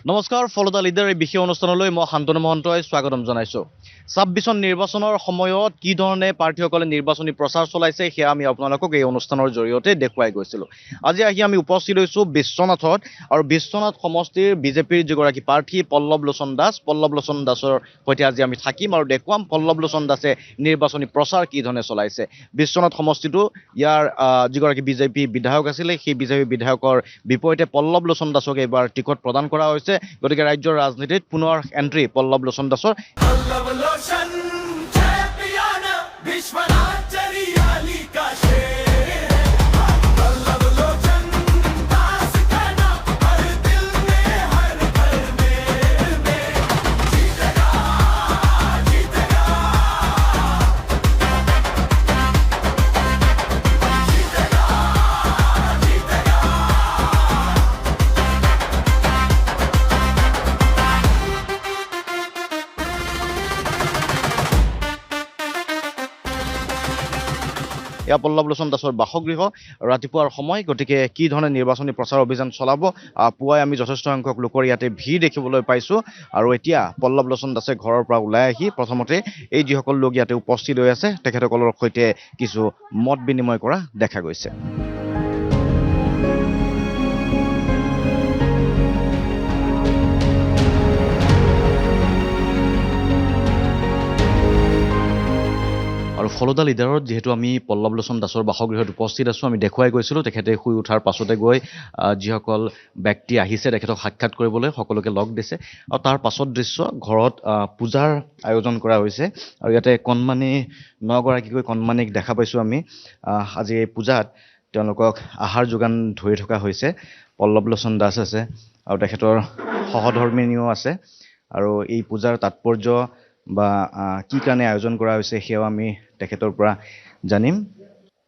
নমস্কাৰ ফলো the leader এই বিশেষ অনুষ্ঠানলৈ মই শান্তনু মহন্তই স্বাগতম জনাইছোঁ ২৬ নিৰ্বাচনৰ সময়ত কি ধৰণে প্ৰাৰ্থীসকলে নিৰ্বাচনী প্ৰচাৰ চলাইছে সেয়া আমি আপোনালোকক এই অনুষ্ঠানৰ জৰিয়তে দেখুৱাই গৈছিলোঁ আজি আহি আমি উপস্থিত হৈছোঁ বিশ্বনাথত আৰু বিশ্বনাথ সমষ্টিৰ বিজেপিৰ যিগৰাকী প্ৰাৰ্থী পল্লৱ লোচন দাসৰ সৈতে আজি আমি থাকিম আৰু দেখুৱাম পল্লৱ লোচন দাসে নিৰ্বাচনী প্ৰচাৰ কি ধৰণে চলাইছে বিশ্বনাথ সমষ্টিটো ইয়াৰ যিগৰাকী বিজেপি বিধায়ক আছিলে সেই বিজেপি বিধায়কৰ বিপৰীতে পল্লৱ লোচন দাসক এইবাৰ টিকট প্ৰদান কৰা হৈছে গতিকে ৰাজ্যৰ ৰাজনীতিত পুনৰ এন্ট্ৰি পল্লৱ লোচন দাসৰ এয়া পল্লৱ লোচন দাসৰ বাসগৃহ ৰাতিপুৱাৰ সময় গতিকে কি ধৰণে নিৰ্বাচনী প্ৰচাৰ অভিযান চলাব পুৱাই আমি যথেষ্ট সংখ্যক লোকৰ ইয়াতে ভিৰ দেখিবলৈ পাইছোঁ আৰু এতিয়া পল্লৱ লোচন দাসে ঘৰৰ পৰা ওলাই আহি প্ৰথমতে এই যিসকল লোক ইয়াতে উপস্থিত হৈ আছে তেখেতসকলৰ সৈতে কিছু মত বিনিময় কৰা দেখা গৈছে আৰু ফলো দ্য লিডাৰত যিহেতু আমি পল্লৱ লোচন দাসৰ বাসগৃহত উপস্থিত আছোঁ আমি দেখুৱাই গৈছিলোঁ তেখেতে শুই উঠাৰ পাছতে গৈ যিসকল ব্যক্তি আহিছে তেখেতক সাক্ষাৎ কৰিবলৈ সকলোকে লগ দিছে আৰু তাৰ পাছত দৃশ্য ঘৰত পূজাৰ আয়োজন কৰা হৈছে আৰু ইয়াতে কণমানি ৯গৰাকীকৈ কণমানিক দেখা পাইছোঁ আমি আজি এই পূজাত তেওঁলোকক আহাৰ যোগান ধৰি থকা হৈছে পল্লৱ লোচন দাস আছে আৰু তেখেতৰ সহধৰ্মিনীও আছে আৰু এই পূজাৰ তাৎপৰ্য বা কি কাৰণে আয়োজন কৰা হৈছে সেয়াও আমি তেখেতৰ পৰা জানিম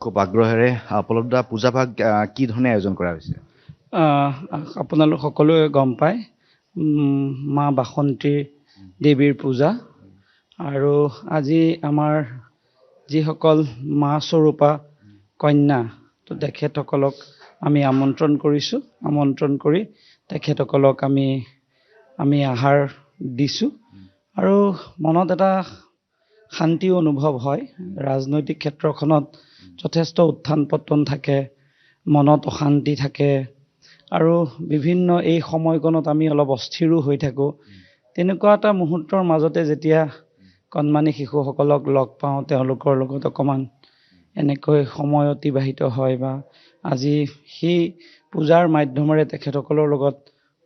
খুব আগ্ৰহেৰে পল্লৱ দা পূজা ভাগ কি ধৰণে আয়োজন কৰা হৈছে আপোনালোক সকলোৱে গম পায় মা বাসন্তী দেৱীৰ পূজা আৰু আজি আমাৰ যিসকল মা স্বৰূপা কন্যা তো তেখেতসকলক আমি আমন্ত্ৰণ কৰিছোঁ আমন্ত্ৰণ কৰি তেখেতসকলক আমি আহাৰ দিছোঁ আৰু মনত এটা শান্তি অনুভৱ হয় ৰাজনৈতিক ক্ষেত্ৰখনত যথেষ্ট উত্থান পতন থাকে মনত অশান্তি থাকে আৰু বিভিন্ন এই সময়কণত আমি অলপ অস্থিৰো হৈ থাকোঁ তেনেকুৱা এটা মুহূৰ্তৰ মাজতে যেতিয়া কণমানি শিশুসকলক লগ পাওঁ তেওঁলোকৰ লগত অকণমান এনেকৈ সময় অতিবাহিত হয় বা আজি সেই পূজাৰ মাধ্যমেৰে তেখেতসকলৰ লগত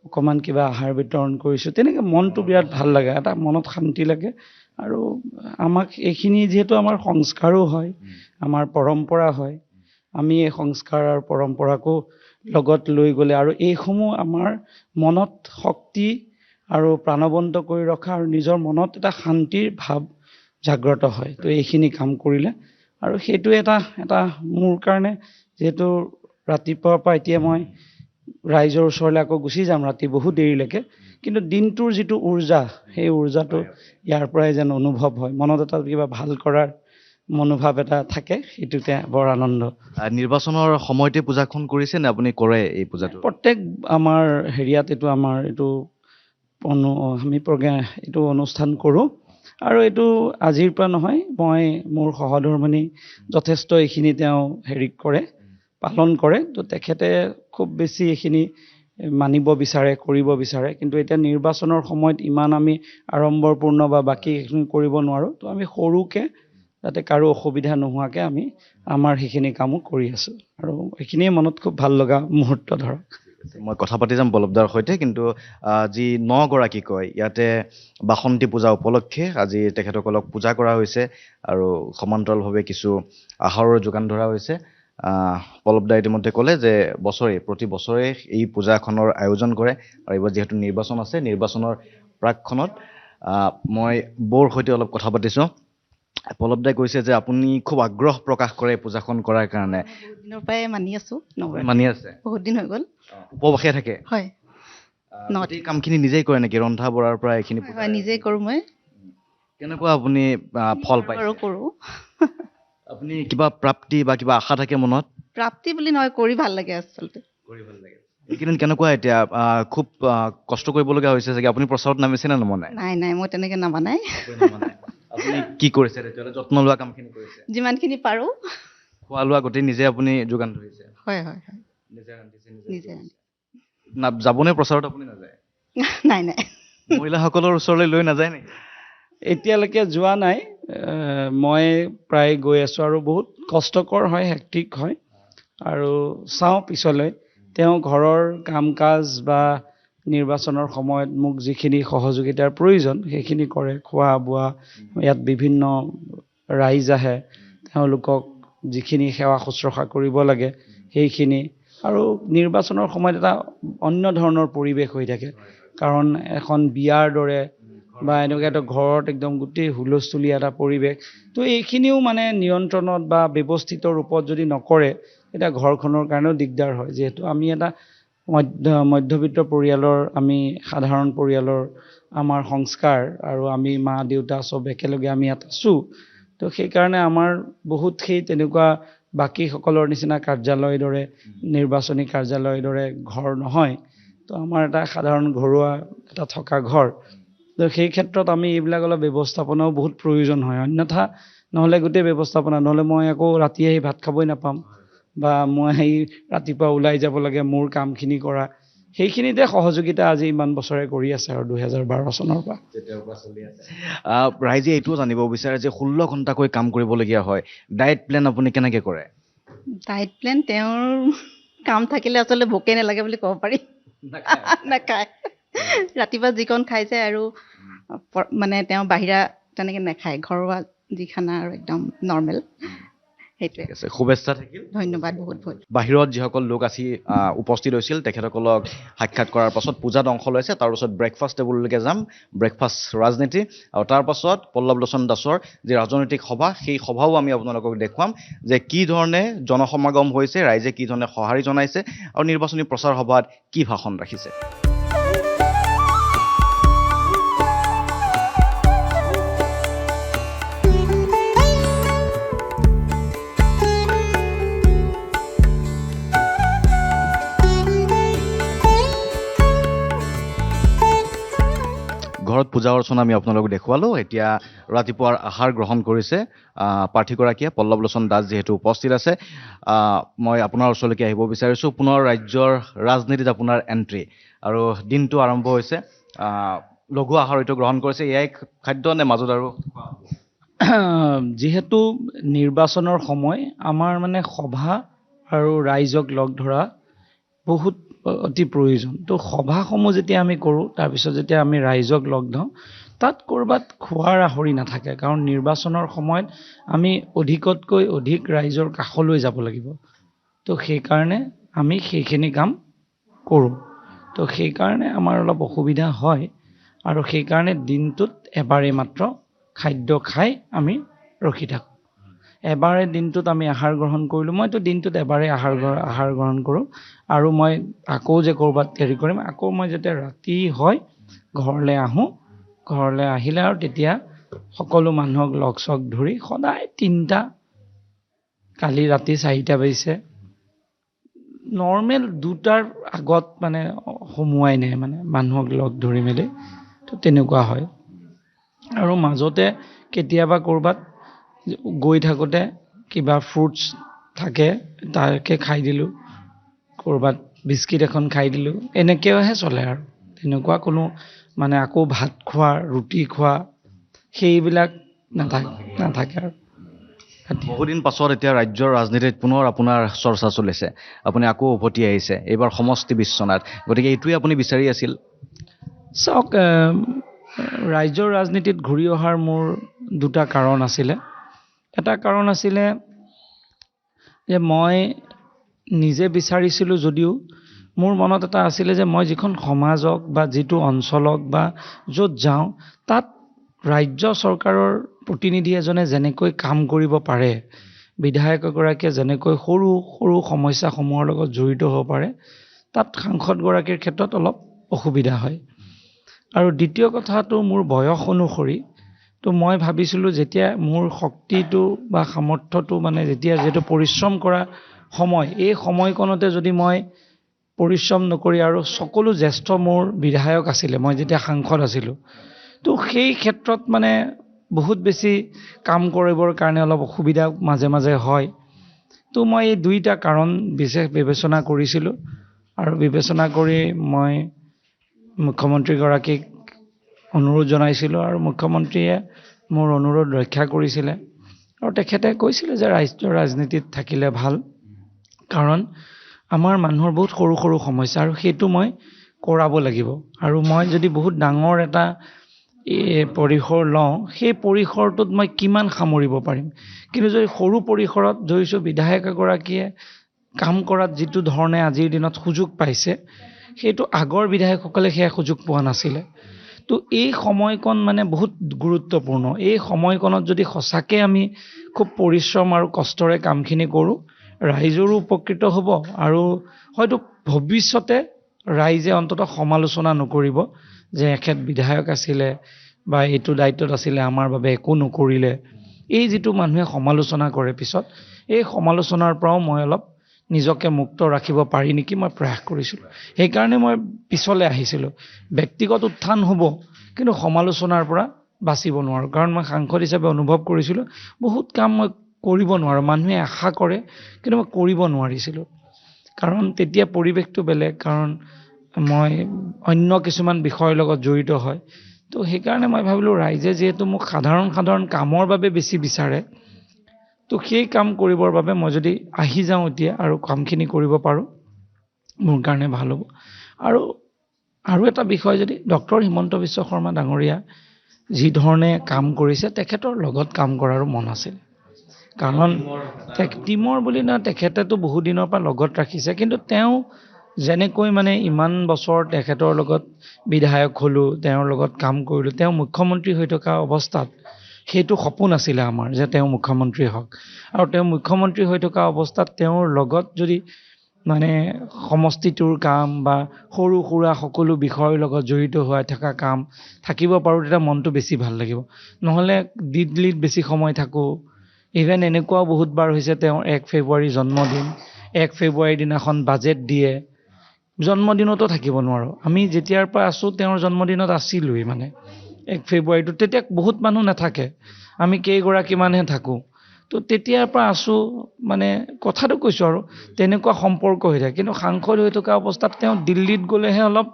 অকণমান কিবা আহাৰ বিতৰণ কৰিছোঁ তেনেকৈ মনটো বিৰাট ভাল লাগে এটা মনত শান্তি লাগে আৰু আমাক এইখিনি যিহেতু আমাৰ সংস্কাৰো হয় আমাৰ পৰম্পৰা হয় আমি এই সংস্কাৰ আৰু পৰম্পৰাকো লগত লৈ গ'লে আৰু এইসমূহ আমাৰ মনত শক্তি আৰু প্ৰাণৱন্ত কৰি ৰখা আৰু নিজৰ মনত এটা শান্তিৰ ভাৱ জাগ্ৰত হয় তো এইখিনি কাম কৰিলে আৰু সেইটো এটা মোৰ কাৰণে যিহেতু ৰাতিপুৱাৰ পৰা এতিয়া মই ৰাইজৰ ওচৰলৈ আকৌ গুচি যাম ৰাতি বহুত দেৰিলৈকে কিন্তু দিনটোৰ যিটো উৰ্জা সেই উৰ্জাটো ইয়াৰ পৰাই যেন অনুভৱ হয় মনত এটা কিবা ভাল কৰাৰ মনোভাৱ এটা থাকে সেইটোতে বৰ আনন্দ নিৰ্বাচনৰ সময়তে পূজাখন কৰিছে নে আপুনি কৰে এই পূজাটো প্ৰত্যেক আমাৰ হেৰিয়াত এইটো আমি এইটো অনুষ্ঠান কৰোঁ আৰু এইটো আজিৰ পৰা নহয় মই মোৰ সহধৰ্মিনী যথেষ্ট এইখিনি তেওঁ কৰে পালন কৰে তো তেখেতে খুব বেছি এইখিনি মানিব বিচাৰে কৰিব বিচাৰে কিন্তু এতিয়া নিৰ্বাচনৰ সময়ত ইমান আমি আড়ম্বৰপূৰ্ণ বা বাকী এইখিনি কৰিব নোৱাৰোঁ তো আমি সৰুকৈ যাতে কাৰো অসুবিধা নোহোৱাকৈ আমি আমাৰ সেইখিনি কামো কৰি আছোঁ আৰু এইখিনিয়ে মনত খুব ভাল লগা মুহূৰ্ত ধৰক মই কথা পাতি যাম পল্লৱদাৰ সৈতে কিন্তু যি ৯গৰাকী কয় ইয়াতে বাসন্তী পূজা উপলক্ষে আজি তেখেতসকলক পূজা কৰা হৈছে আৰু সমান্তৰালভাৱে কিছু আহাৰৰ যোগান ধৰা হৈছে পল্লৱদাই ইতিমধ্যে ক'লে যে প্ৰতি বছৰে এই পূজাখনৰ আয়োজন কৰে আৰু এইবাৰ যিহেতু নিৰ্বাচন আছে নিৰ্বাচনৰ প্ৰাকখনত মই বৌৰ সৈতে অলপ কথা পাতিছোঁ পল্লৱদাই কৈছে যে আপুনি খুব আগ্ৰহ প্ৰকাশ কৰে পূজাখন কৰাৰ কাৰণে বহুত দিনৰ পৰাই মানি আছোঁ মানি আছে বহুত দিন হৈ গ'ল উপবাসে থাকে হয় এই কামখিনি নিজেই কৰে নেকি ৰন্ধা বঢ়াৰ পৰা এইখিনি নিজেই কৰোঁ মই কেনেকুৱা আপুনি ফল পায় কৰোঁ আপুনি কিবা প্ৰাপ্তি বা কিবা আশা থাকে মনত প্ৰাপ্তি বুলি নহয় কৰি ভাল লাগে আচলতে কৰি ভাল লাগে এইকেইদিন কেনেকুৱা এতিয়া খুব কষ্ট কৰিবলগীয়া হৈছে চাগে আপুনি প্ৰচাৰত নামিছে নে নমনে নাই নাই মই তেনেকৈ নামা নাই আপুনি কি কৰিছে তেতিয়াহ'লে যত্ন লোৱা কামখিনি কৰিছে যিমানখিনি পাৰোঁ খোৱা লোৱা গোটেই নিজে আপুনি যোগান ধৰিছে হয় হয় হয় নিজে ৰান্ধিছে নিজে ৰান্ধি যাবনে প্ৰচাৰত আপুনি নাযায় নাই নাই মহিলাসকলৰ ওচৰলৈ লৈ নাযায় নেকি এতিয়ালৈকে যোৱা নাই মই প্ৰায় গৈ আছোঁ আৰু বহুত কষ্টকৰ হয় হেক্টিক হয় আৰু চাওঁ পিছলৈ তেওঁ ঘৰৰ কাম কাজ বা নিৰ্বাচনৰ সময়ত মোক যিখিনি সহযোগিতাৰ প্ৰয়োজন সেইখিনি কৰে খোৱা বোৱা ইয়াত বিভিন্ন ৰাইজ আহে তেওঁলোকক যিখিনি সেৱা শুশ্ৰূষা কৰিব লাগে সেইখিনি আৰু নিৰ্বাচনৰ সময়ত এটা অন্য ধৰণৰ পৰিৱেশ হৈ থাকে কাৰণ এখন বিয়াৰ দৰে বা এনেকুৱা এটা ঘৰত একদম গোটেই হুলস্থুলীয়া এটা পৰিৱেশ তো এইখিনিও মানে নিয়ন্ত্ৰণত বা ব্যৱস্থিত ৰূপত যদি নকৰে এতিয়া ঘৰখনৰ কাৰণেও দিগদাৰ হয় যিহেতু আমি এটা মধ্যবিত্ত পৰিয়ালৰ আমি সাধাৰণ পৰিয়ালৰ আমাৰ সংস্কাৰ আৰু আমি মা দেউতা চব একেলগে আমি ইয়াত আছোঁ তো সেইকাৰণে আমাৰ বহুত সেই তেনেকুৱা বাকীসকলৰ নিচিনা কাৰ্যালয়ৰ দৰে নিৰ্বাচনী কাৰ্যালয়ৰ দৰে ঘৰ নহয় তো আমাৰ এটা সাধাৰণ ঘৰুৱা এটা থকা ঘৰ তো সেই ক্ষেত্ৰত আমি এইবিলাক অলপ ব্যৱস্থাপনাও বহুত প্ৰয়োজন হয় অন্যথা নহ'লে গোটেই ব্যৱস্থাপনা নহ'লে মই আকৌ ৰাতি আহি ভাত খাবই নাপাম বা মই সেই ৰাতিপুৱা ওলাই যাব লাগে মোৰ কামখিনি কৰা সেইখিনিতে সহযোগিতা আজি ইমান বছৰে কৰি আছে আৰু 2012 চনৰ পৰা ৰাইজে এইটোও জানিব বিচাৰে যে 16 ঘণ্টাকৈ কাম কৰিবলগীয়া হয় ডায়েট প্লেন আপুনি কেনেকৈ কৰে ডায়েট প্লেন তেওঁৰ কাম থাকিলে আচলতে ভোকেই নালাগে বুলি ক'ব পাৰি নাখায় ৰাতিপুৱা যিকণ খাই যায় আৰু মানে তেওঁ বাহিৰা তেনেকৈ নাখায় ঘৰুৱা যি খানা আৰু একদম নৰ্মেল সেইটোৱে আছে শুভেচ্ছা থাকিল ধন্যবাদ বহুত বহুত বাহিৰত যিসকল লোক উপস্থিত হৈছিল তেখেতসকলক সাক্ষাৎ কৰাৰ পাছত পূজাত অংশ লৈছে তাৰপাছত ব্ৰেকফাষ্ট টেবুললৈকে যাম ব্ৰেকফাষ্ট ৰাজনীতি আৰু তাৰপাছত পল্লৱলোচন দাসৰ যি ৰাজনৈতিক সভা সেই সভাও আমি আপোনালোকক দেখুৱাম যে কি ধৰণে জনসমাগম হৈছে ৰাইজে কি ধৰণে সঁহাৰি জনাইছে আৰু নিৰ্বাচনী প্ৰচাৰ সভাত কি ভাষণ ৰাখিছে ঘৰত পূজা অৰ্চনা আমি আপোনালোকক দেখুৱালোঁ এতিয়া ৰাতিপুৱাৰ আহাৰ গ্ৰহণ কৰিছে প্ৰাৰ্থীগৰাকীয়ে পল্লৱলোচন দাস যিহেতু উপস্থিত আছে মই আপোনাৰ ওচৰলৈকে আহিব বিচাৰিছোঁ পুনৰ ৰাজ্যৰ ৰাজনীতিত আপোনাৰ এণ্ট্ৰি আৰু দিনটো আৰম্ভ হৈছে লঘু আহাৰ হয়তো গ্ৰহণ কৰিছে এয়াই খাদ্য নে মাজত আৰু যিহেতু নিৰ্বাচনৰ সময় আমাৰ মানে সভা আৰু ৰাইজক লগ ধৰা বহুত অতি প্ৰয়োজন তো সভাসমূহ যেতিয়া আমি কৰোঁ তাৰপিছত যেতিয়া আমি ৰাইজক লগ ধৰোঁ তাত ক'ৰবাত খোৱাৰ আহৰি নাথাকে কাৰণ নিৰ্বাচনৰ সময়ত আমি অধিকতকৈ অধিক ৰাইজৰ কাষলৈ যাব লাগিব তো সেইকাৰণে আমি সেইখিনি কাম কৰোঁ তো সেইকাৰণে আমাৰ অলপ অসুবিধা হয় আৰু সেইকাৰণে দিনটোত এবাৰেই মাত্ৰ খাদ্য খাই আমি ৰখি থাকোঁ এবাৰে দিনটোত আমি আহাৰ গ্ৰহণ কৰিলোঁ মইতো দিনটোত এবাৰেই আহাৰ গ্ৰহণ কৰোঁ আৰু মই আকৌ যে ক'ৰবাত হেৰি কৰিম আকৌ মই যেতিয়া ৰাতি হয় ঘৰলৈ আহোঁ ঘৰলৈ আহিলে আৰু তেতিয়া সকলো মানুহক লগ চগ ধৰি সদায় 3টা কালি ৰাতি 4টা বাজিছে নৰ্মেল 2টাৰ আগত মানে সোমোৱাই নাই মানে মানুহক লগ ধৰি মেলি তো তেনেকুৱা হয় আৰু মাজতে কেতিয়াবা ক'ৰবাত গৈ থাকোঁতে কিবা ফ্ৰুটছ থাকে তাকে খাই দিলোঁ ক'ৰবাত বিস্কিট এখন খাই দিলোঁ এনেকৈহে চলে আৰু তেনেকুৱা কোনো মানে আকৌ ভাত খোৱা ৰুটি খোৱা সেইবিলাক নাথাকে আৰু বহুদিন পাছত এতিয়া ৰাজ্যৰ ৰাজনীতিত পুনৰ আপোনাৰ চৰ্চা চলিছে আপুনি আকৌ উভতি আহিছে এইবাৰ সমষ্টি বিশ্বনাথ গতিকে এইটোৱে আপুনি বিচাৰি আছিল চাওক ৰাজ্যৰ ৰাজনীতিত ঘূৰি অহাৰ মোৰ 2টা কাৰণ আছিলে এটা কাৰণ আছিলে যে মই নিজে বিচাৰিছিলোঁ যদিও মোৰ মনত এটা আছিলে যে মই যিখন সমাজক বা যিটো অঞ্চলক বা য'ত যাওঁ তাত ৰাজ্য চৰকাৰৰ প্ৰতিনিধি এজনে যেনেকৈ কাম কৰিব পাৰে বিধায়ক এগৰাকীয়ে যেনেকৈ সৰু সৰু সমস্যাসমূহৰ লগত জড়িত হ'ব পাৰে তাত সাংসদগৰাকীৰ ক্ষেত্ৰত অলপ অসুবিধা হয় আৰু দ্বিতীয় কথাটো মোৰ বয়স অনুসৰি তো মই ভাবিছিলোঁ যেতিয়া মোৰ শক্তিটো বা সামৰ্থ্যটো মানে যেতিয়া যিহেতু পৰিশ্ৰম কৰা সময় এই সময়কণতে যদি মই পৰিশ্ৰম নকৰি আৰু সকলো জ্যেষ্ঠ মোৰ বিধায়ক আছিলে মই যেতিয়া সাংসদ আছিলোঁ তো সেই ক্ষেত্ৰত মানে বহুত বেছি কাম কৰিবৰ কাৰণে অলপ অসুবিধা মাজে মাজে হয় তো মই এই দুইটা কাৰণ বিশেষ বিবেচনা কৰিছিলোঁ আৰু বিবেচনা কৰি মই মুখ্যমন্ত্ৰীগৰাকীক অনুৰোধ জনাইছিলোঁ আৰু মুখ্যমন্ত্ৰীয়ে মোৰ অনুৰোধ ৰক্ষা কৰিছিলে আৰু তেখেতে কৈছিলে যে ৰাজনীতিত থাকিলে ভাল কাৰণ আমাৰ মানুহৰ বহুত সৰু সৰু সমস্যা আৰু সেইটো মই কৰাব লাগিব আৰু মই যদি বহুত ডাঙৰ এটা পৰিসৰ লওঁ সেই পৰিসৰটোত মই কিমান সামৰিব পাৰিম কিন্তু যদি সৰু পৰিসৰত ধৰিছোঁ বিধায়ক এগৰাকীয়ে কাম কৰাত যিটো ধৰণে আজিৰ দিনত সুযোগ পাইছে সেইটো আগৰ বিধায়কসকলে সেয়া সুযোগ পোৱা নাছিলে তো এই সময়কণ মানে বহুত গুৰুত্বপূৰ্ণ এই সময়কণত যদি সঁচাকৈ আমি খুব পৰিশ্ৰম আৰু কষ্টৰে কামখিনি কৰোঁ ৰাইজৰো উপকৃত হ'ব আৰু হয়তো ভৱিষ্যতে ৰাইজে অন্ততঃ সমালোচনা নকৰিব যে এখেত বিধায়ক আছিলে বা এইটো দায়িত্বত আছিলে আমাৰ বাবে একো নকৰিলে এই যিটো মানুহে সমালোচনা কৰে পিছত এই সমালোচনাৰ পৰাও মই অলপ নিজকে মুক্ত ৰাখিব পাৰি নেকি মই প্ৰয়াস কৰিছিলোঁ সেইকাৰণে মই পিছলৈ আহিছিলোঁ ব্যক্তিগত উত্থান হ'ব কিন্তু সমালোচনাৰ পৰা বাচিব নোৱাৰোঁ কাৰণ মই সাংসদ হিচাপে অনুভৱ কৰিছিলোঁ বহুত কাম মই কৰিব নোৱাৰোঁ মানুহে আশা কৰে কিন্তু মই কৰিব নোৱাৰিছিলোঁ কাৰণ তেতিয়া পৰিৱেশটো বেলেগ কাৰণ মই অন্য কিছুমান বিষয়ৰ লগত জড়িত হয় তো সেইকাৰণে মই ভাবিলোঁ ৰাইজে যিহেতু মোক সাধাৰণ কামৰ বাবে বেছি বিচাৰে তো সেই কাম কৰিবৰ বাবে মই যদি আহি যাওঁ এতিয়া আৰু কামখিনি কৰিব পাৰোঁ মোৰ কাৰণে ভাল হ'ব আৰু এটা বিষয় যদি ডক্টৰ হিমন্ত বিশ্ব শৰ্মা ডাঙৰীয়া যি ধৰণে কাম কৰিছে তেখেতৰ লগত কাম কৰাৰো মন আছিল কাৰণ টিমৰ বুলি নহয় তেখেতেতো বহু দিনৰ পৰা লগত ৰাখিছে কিন্তু তেওঁ যেনেকৈ মানে ইমান বছৰ তেখেতৰ লগত বিধায়ক হ'লোঁ তেওঁৰ লগত কাম কৰিলোঁ তেওঁ মুখ্যমন্ত্ৰী হৈ থকা অৱস্থাত সেইটো সপোন আছিলে আমাৰ যে তেওঁ মুখ্যমন্ত্ৰী হওক আৰু তেওঁ মুখ্যমন্ত্ৰী হৈ থকা অৱস্থাত তেওঁৰ লগত যদি মানে সমষ্টিটোৰ কাম বা সৰু সুৰা সকলো বিষয়ৰ লগত জড়িত হৈ থকা কাম থাকিব পাৰোঁ তেতিয়া মনটো বেছি ভাল লাগিব নহ'লে দিল্লীত বেছি সময় থাকোঁ ইভেন এনেকুৱাও বহুতবাৰ হৈছে তেওঁৰ 1 ফেব্ৰুৱাৰী জন্মদিন 1 ফেব্ৰুৱাৰীৰ দিনাখন বাজেট দিয়ে জন্মদিনতো থাকিব নোৱাৰোঁ আমি যেতিয়াৰ পৰা আছোঁ তেওঁৰ জন্মদিনত আছিলোঁৱেই মানে 1 ফেব্ৰুৱাৰীটো তেতিয়া বহুত মানুহ নাথাকে আমি কেইগৰাকীমানহে থাকোঁ তো তেতিয়াৰ পৰা আছোঁ মানে কথাটো কৈছোঁ আৰু তেনেকুৱা সম্পৰ্ক হৈ থাকে কিন্তু সাংসদ হৈ থকা অৱস্থাত তেওঁ দিল্লীত গ'লেহে অলপ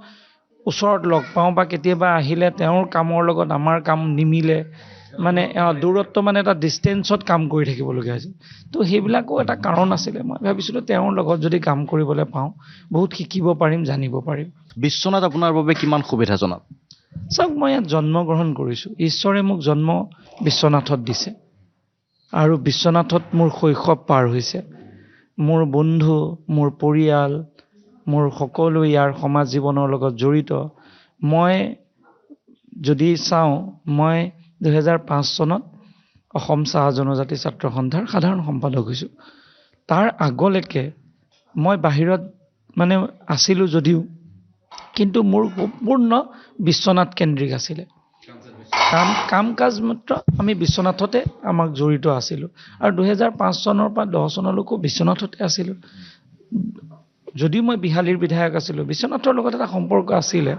ওচৰত লগ পাওঁ বা কেতিয়াবা আহিলে তেওঁৰ কামৰ লগত আমাৰ কাম নিমিলে মানে দূৰত্ব মানে এটা ডিষ্টেঞ্চত কাম কৰি থাকিবলগীয়া হৈছে তো সেইবিলাকো এটা কাৰণ আছিলে মই ভাবিছিলোঁ তেওঁৰ লগত যদি কাম কৰিবলৈ পাওঁ বহুত শিকিব পাৰিম জানিব পাৰিম বিশ্বনাথ আপোনাৰ বাবে কিমান সুবিধাজনক চাওক মই ইয়াত জন্মগ্ৰহণ কৰিছোঁ ঈশ্বৰে মোক জন্ম বিশ্বনাথত দিছে আৰু বিশ্বনাথত মোৰ শৈশৱ পাৰ হৈছে মোৰ বন্ধু মোৰ পৰিয়াল মোৰ সকলো ইয়াৰ সমাজ জীৱনৰ লগত জড়িত মই যদি চাওঁ মই 2005 চনত অসম চাহ জনজাতি ছাত্ৰ সন্থাৰ সাধাৰণ সম্পাদক হৈছোঁ তাৰ আগলৈকে মই বাহিৰত মানে আছিলোঁ যদিও কিন্তু মোৰ সম্পূৰ্ণ বিশ্বনাথ কেন্দ্ৰিক আছিলে কাম কাজ মাত্ৰ আমি বিশ্বনাথতে আমাক জড়িত আছিলোঁ আৰু 2005 চনৰ পৰা 10 চনলৈকো বিশ্বনাথতে আছিলোঁ যদিও মই বিহালীৰ বিধায়ক আছিলোঁ বিশ্বনাথৰ লগত এটা সম্পৰ্ক আছিলে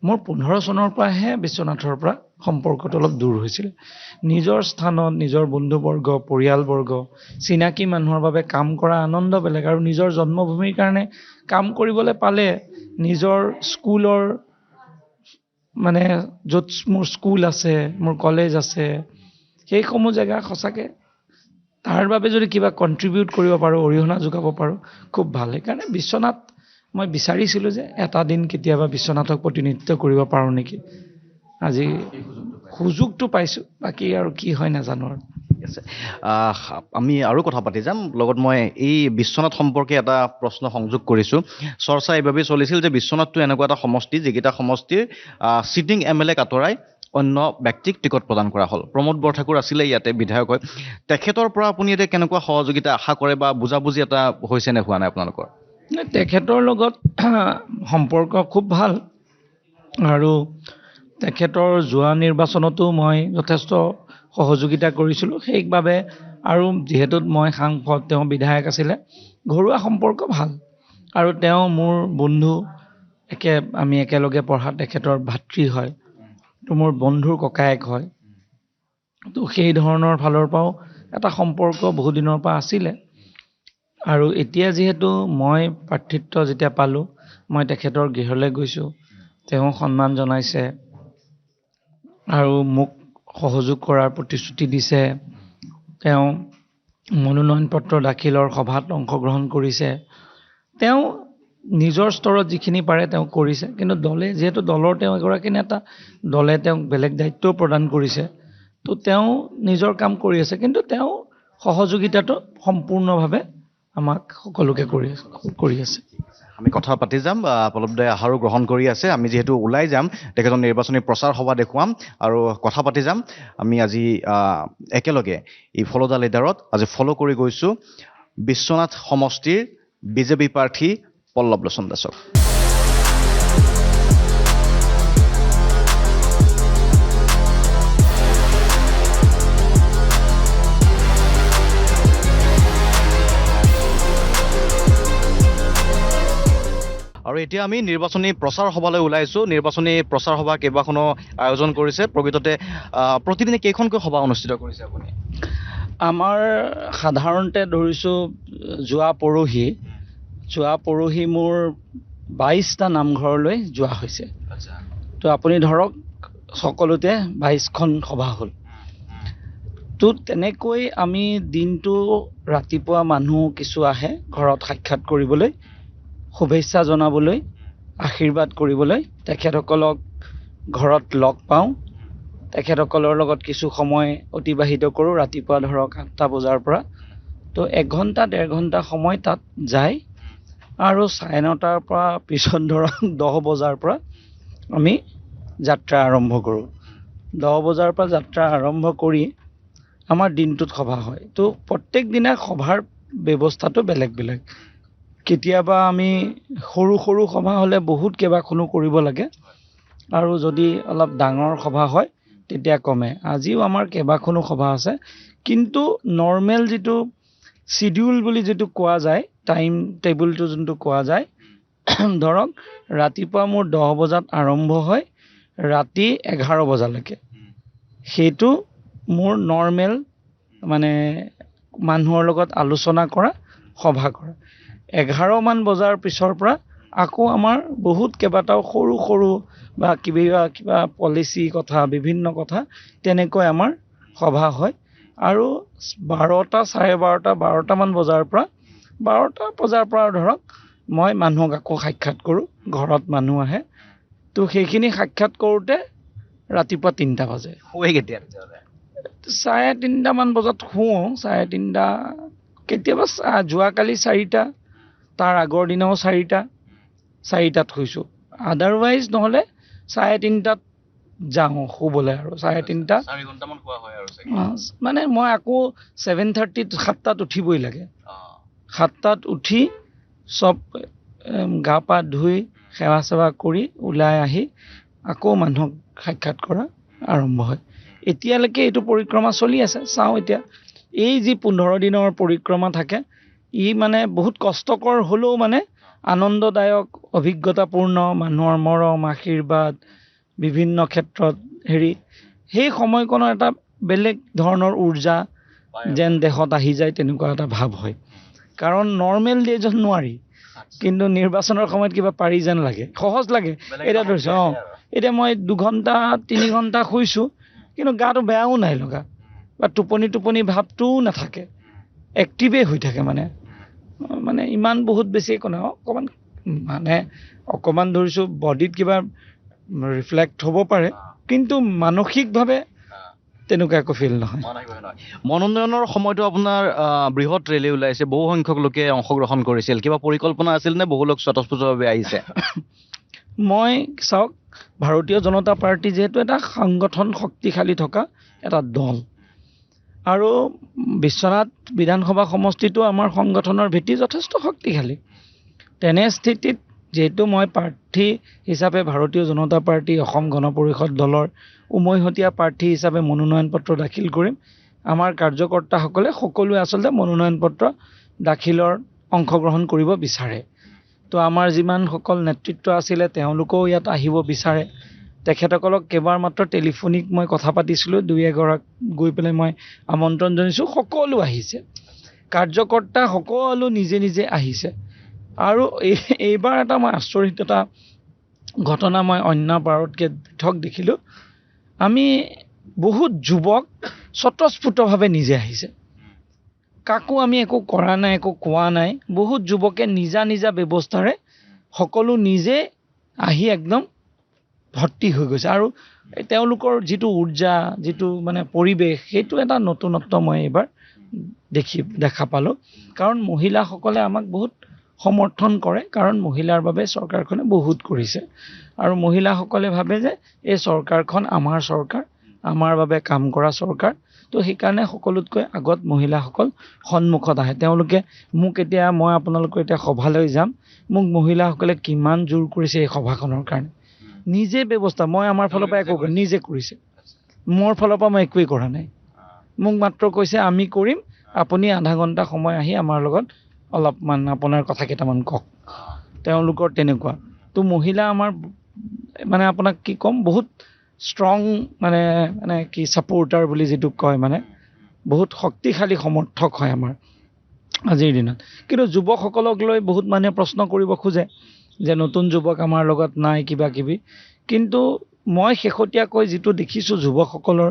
মোৰ 15 চনৰ পৰাহে বিশ্বনাথৰ পৰা সম্পৰ্কটো অলপ দূৰ হৈছিল নিজৰ স্থানত নিজৰ বন্ধুবৰ্গ পৰিয়ালবৰ্গ চিনাকি মানুহৰ বাবে কাম কৰা আনন্দ বেলেগ আৰু নিজৰ জন্মভূমিৰ কাৰণে কাম কৰিবলৈ পালে নিজৰ স্কুলৰ মানে য'ত মোৰ স্কুল আছে মোৰ কলেজ আছে সেইসমূহ জেগা সঁচাকৈ তাৰ বাবে যদি কিবা কণ্ট্ৰিবিউট কৰিব পাৰোঁ অৰিহণা যোগাব পাৰোঁ খুব ভাল সেইকাৰণে বিশ্বনাথ মই বিচাৰিছিলোঁ যে এটা দিন কেতিয়াবা বিশ্বনাথক প্ৰতিনিধিত্ব কৰিব পাৰোঁ নেকি আজি সুযোগটো পাইছোঁ বাকী আৰু কি হয় নাজানো আৰু আছে আমি আৰু কথা পাতি যাম লগত মই এই বিশ্বনাথ সম্পৰ্কে এটা প্ৰশ্ন সংযোগ কৰিছোঁ চৰ্চা এইবাবেই চলিছিল যে বিশ্বনাথটো এনেকুৱা এটা সমষ্টি যিকেইটা সমষ্টিৰ চিটিং MLA আঁতৰাই অন্য ব্যক্তিক টিকট প্ৰদান কৰা হ'ল প্ৰমোদ বৰঠাকুৰ আছিলে ইয়াতে বিধায়ক হয় তেখেতৰ পৰা আপুনি এতিয়া কেনেকুৱা সহযোগিতা আশা কৰে বা বুজাবুজি এটা হৈছে নে হোৱা নাই আপোনালোকৰ তেখেতৰ লগত সম্পৰ্ক খুব ভাল আৰু তেখেতৰ যোৱা নিৰ্বাচনতো মই যথেষ্ট সহযোগিতা কৰিছিলোঁ সেইবাবে আৰু যিহেতু মই সাংসদ তেওঁ বিধায়ক আছিলে ঘৰুৱা সম্পৰ্ক ভাল আৰু তেওঁ মোৰ বন্ধু, আমি একেলগে পঢ়া, তেখেতৰ ভাতৃ হয়, তো মোৰ বন্ধুৰ ককায়েক হয়। তো সেই ধৰণৰ ফালৰ পৰাও এটা সম্পৰ্ক বহুদিনৰ পৰা আছিলে। আৰু এতিয়া যিহেতু মই প্ৰাৰ্থিত্ব যেতিয়া পালোঁ, মই তেখেতৰ গৃহলৈ গৈছোঁ, তেওঁ সন্মান জনাইছে আৰু মোক সহযোগ কৰাৰ প্ৰতিশ্ৰুতি দিছে। তেওঁ মনোনয়ন পত্ৰ দাখিলৰ সভাত অংশগ্ৰহণ কৰিছে। তেওঁ নিজৰ স্তৰত যিখিনি পাৰে তেওঁ কৰিছে, কিন্তু দলে যিহেতু দলৰ তেওঁ এগৰাকী নেতা, দলে তেওঁক বেলেগ দায়িত্বও প্ৰদান কৰিছে, তো তেওঁ নিজৰ কাম কৰি আছে, কিন্তু তেওঁ সহযোগিতাটো সম্পূৰ্ণভাৱে আমাক সকলোকে কৰি আছে। আমি কথা পাতি যাম। পল্লৱদাই আহাৰো গ্ৰহণ কৰি আছে। আমি যিহেতু ওলাই যাম, তেখেতৰ নিৰ্বাচনী প্ৰচাৰ সভা দেখুৱাম আৰু কথা পাতি যাম। আমি আজি একেলগে এই ফলদা লিডাৰত আজি ফ'ল' কৰি গৈছোঁ বিশ্বনাথ সমষ্টিৰ বিজেপি প্ৰাৰ্থী পল্লৱলোচন দাসক। আৰু এতিয়া আমি নিৰ্বাচনী প্ৰচাৰ সভালৈ ওলাইছোঁ। নিৰ্বাচনী প্ৰচাৰ সভা কেইবাখনো আয়োজন কৰিছে। প্ৰকৃততে প্ৰতিদিনে কেইখনকৈ সভা অনুষ্ঠিত কৰিছে আপুনি? আমাৰ সাধাৰণতে ধৰিছোঁ যোৱা পৰহি মোৰ 22টা নামঘৰলৈ যোৱা হৈছে। তো আপুনি ধৰক সকলোতে 22খন সভা হ'ল। তো তেনেকৈ আমি দিনটো ৰাতিপুৱা মানুহ কিছু আহে ঘৰত সাক্ষাৎ কৰিবলৈ, শুভেচ্ছা জনাবলৈ, আশীৰ্বাদ কৰিবলৈ, তেখেতসকলক ঘৰত লগ পাওঁ, তেখেতসকলৰ লগত কিছু সময় অতিবাহিত কৰোঁ ৰাতিপুৱা ধৰক 8টা বজাৰ পৰা। তো 1 ঘণ্টা 1.5 ঘণ্টা সময় তাত যায় আৰু 9:30টাৰ পৰা পিছত ধৰক 10 বজাৰ পৰা আমি যাত্ৰা আৰম্ভ কৰোঁ। 10 বজাৰ পৰা যাত্ৰা আৰম্ভ কৰি আমাৰ দিনটোত সভা হয়। তো প্ৰত্যেক দিনা সভাৰ ব্যৱস্থাটো বেলেগ বেলেগ। কেতিয়াবা আমি সৰু সৰু সভা হ'লে বহুত কেইবাখনো কৰিব লাগে, আৰু যদি অলপ ডাঙৰ সভা হয় তেতিয়া কমে। আজিও আমাৰ কেইবাখনো সভা আছে, কিন্তু নৰ্মেল যিটো চিডিউল বুলি যিটো কোৱা যায়, টাইম টেবুলটো যোনটো কোৱা যায়, ধৰক ৰাতিপুৱা মোৰ 10 বজাত আৰম্ভ হয়, ৰাতি 11 বজালৈকে। সেইটো মোৰ নৰ্মেল, মানে মানুহৰ লগত আলোচনা কৰা, সভা কৰা। 11মান বজাৰ পিছৰ পৰা আকৌ আমাৰ বহুত কেইবাটাও সৰু সৰু বা কিবা পলিচি কথা, বিভিন্ন কথা, তেনেকৈ আমাৰ সভা হয়। আৰু 12টা 12:30মান বজাৰ পৰা 12টা বজাৰ পৰা ধৰক মই মানুহক আকৌ সাক্ষাৎ কৰোঁ, ঘৰত মানুহ আহে। তো সেইখিনি সাক্ষাৎ কৰোঁতে ৰাতিপুৱা 3টা বাজে। শুৱে কেতিয়া তেতিয়াহ'লে? 3:30মান বজাত শুওঁ, 3:30, কেতিয়াবা যোৱাকালি 4টা, তাৰ আগৰ দিনাও 4টাত শুইছোঁ। আদাৰৱাইজ নহ'লে 3:30টাত যাওঁ শুবলৈ, আৰু 3:30, 4 ঘণ্টামান শুৱা হয় আৰু চাগে। মানে মই আকৌ 7:30, 7টাত উঠিবই লাগে। 7টাত উঠি চব গা পা ধুই সেৱা চেৱা কৰি ওলাই আহি আকৌ মানুহক সাক্ষাৎ কৰা আৰম্ভ হয়। এতিয়ালৈকে এইটো পৰিক্ৰমা চলি আছে। চাওঁ এতিয়া এই যি 15 দিনৰ পৰিক্ৰমা থাকে, ই মানে বহুত কষ্টকৰ হ'লেও মানে আনন্দদায়ক, অভিজ্ঞতাপূৰ্ণ, মানুহৰ মৰম, আশীৰ্বাদ, বিভিন্ন ক্ষেত্ৰত সেই সময়কণৰ এটা বেলেগ ধৰণৰ উৰ্জা যেন দেহত আহি যায়, তেনেকুৱা এটা ভাৱ হয়। কাৰণ নৰ্মেল ডেজত নোৱাৰি, কিন্তু নিৰ্বাচনৰ সময়ত কিবা পাৰি যেন লাগে, সহজ লাগে। এতিয়া ধৰিছোঁ এতিয়া মই 2 ঘণ্টা 3 ঘণ্টা শুইছোঁ, কিন্তু গাটো বেয়াও নাই লগা, বা টোপনি ভাৱটোও নাথাকে, এক্টিভেই হৈ থাকে। মানে ইমান বহুত বেছি একো নহয়, অকণমান ধৰিছোঁ বডিত কিবা ৰিফ্লেক্ট হ'ব পাৰে, কিন্তু মানসিকভাৱে তেনেকুৱা একো ফিল নহয়। মনোনয়নৰ সময়তো আপোনাৰ বৃহৎ ৰেলী ওলাইছে, বহু সংখ্যক লোকে অংশগ্ৰহণ কৰিছিল। কিবা পৰিকল্পনা আছিল নে? বহু লোক স্বতঃস্ফূৰ্তভাৱে আহিছে। মই চাওক, ভাৰতীয় জনতা পাৰ্টি যিহেতু এটা সংগঠন শক্তিশালী থকা এটা দল, আৰু বিশ্বনাথ বিধানসভা সমষ্টিটো আমাৰ সংগঠনৰ ভেটি যথেষ্ট শক্তিশালী। তেনে স্থিতিত যিহেতু মই প্ৰাৰ্থী হিচাপে ভাৰতীয় জনতা পাৰ্টি অসম গণ পৰিষদ দলৰ উমৈহতীয়া প্ৰাৰ্থী হিচাপে মনোনয়ন পত্ৰ দাখিল কৰিম। আমাৰ কাৰ্যকৰ্তাসকলে সকলোৱে আচলতে মনোনয়ন পত্ৰ দাখিলৰ অংশগ্ৰহণ কৰিব বিচাৰে, তো আমাৰ যিমানসকল নেতৃত্ব আছিলে তেওঁলোকেও ইয়াত আহিব বিচাৰে। তেখেতসকলক কেইবাৰ মাত্ৰ টেলিফোনিক মই কথা পাতিছিলোঁ, দুই এগৰাক গৈ পেলাই মই আমন্ত্ৰণ জনাইছোঁ, সকলো আহিছে, কাৰ্যকৰ্তা সকলো নিজে নিজে আহিছে। আৰু এইবাৰ এটা মই আচৰিত এটা ঘটনা মই অন্য বাৰতকৈ পৃথক দেখিলোঁ। আমি বহুত যুৱক স্বতঃস্ফূৰ্তভাৱে নিজে আহিছে, কাকো আমি একো কৰা নাই, একো কোৱা নাই। বহুত যুৱকে নিজা নিজা ব্যৱস্থাৰে সকলো নিজে আহি একদম ভৰ্তি হৈ গৈছে। আৰু তেওঁলোকৰ যিটো উৰ্জা, যিটো মানে পৰিৱেশ, সেইটো এটা নতুনত্ব মই এইবাৰ দেখা পালোঁ। কাৰণ মহিলাসকলে আমাক বহুত সমৰ্থন কৰে, কাৰণ মহিলাৰ বাবে চৰকাৰখনে বহুত কৰিছে। আৰু মহিলাসকলে ভাবে যে এই চৰকাৰখন আমাৰ চৰকাৰ, আমাৰ বাবে কাম কৰা চৰকাৰ। তো সেইকাৰণে সকলোতকৈ আগত মহিলাসকল সন্মুখত আহে। তেওঁলোকে মোক এতিয়া, মই আপোনালোকৰ এতিয়া সভালৈ যাম, মোক মহিলাসকলে কিমান জোৰ কৰিছে এই সভাখনৰ কাৰণে। নিজে ব্যৱস্থা, মই আমাৰ ফালৰ পৰা একো নিজে কৰিছে, মোৰ ফালৰ পৰা মই একোৱেই কৰা নাই। মোক মাত্ৰ কৈছে আমি কৰিম, আপুনি আধা ঘণ্টা সময় আহি আমাৰ লগত অলপমান আপোনাৰ কথা কেইটামান কওক। তেওঁলোকৰ তেনেকুৱা। তো মহিলা আমাৰ মানে আপোনাক কি ক'ম, বহুত ষ্ট্ৰং মানে মানে কি ছাপোৰ্টাৰ বুলি যিটো কয়, মানে বহুত শক্তিশালী সমৰ্থক হয় আমাৰ আজিৰ দিনত। কিন্তু যুৱকসকলক লৈ বহুত মানুহে প্ৰশ্ন কৰিব খোজে যে নতুন যুৱক আমাৰ লগত নাই, কিবা কিবি। কিন্তু মই শেহতীয়াকৈ যিটো দেখিছোঁ যুৱকসকলৰ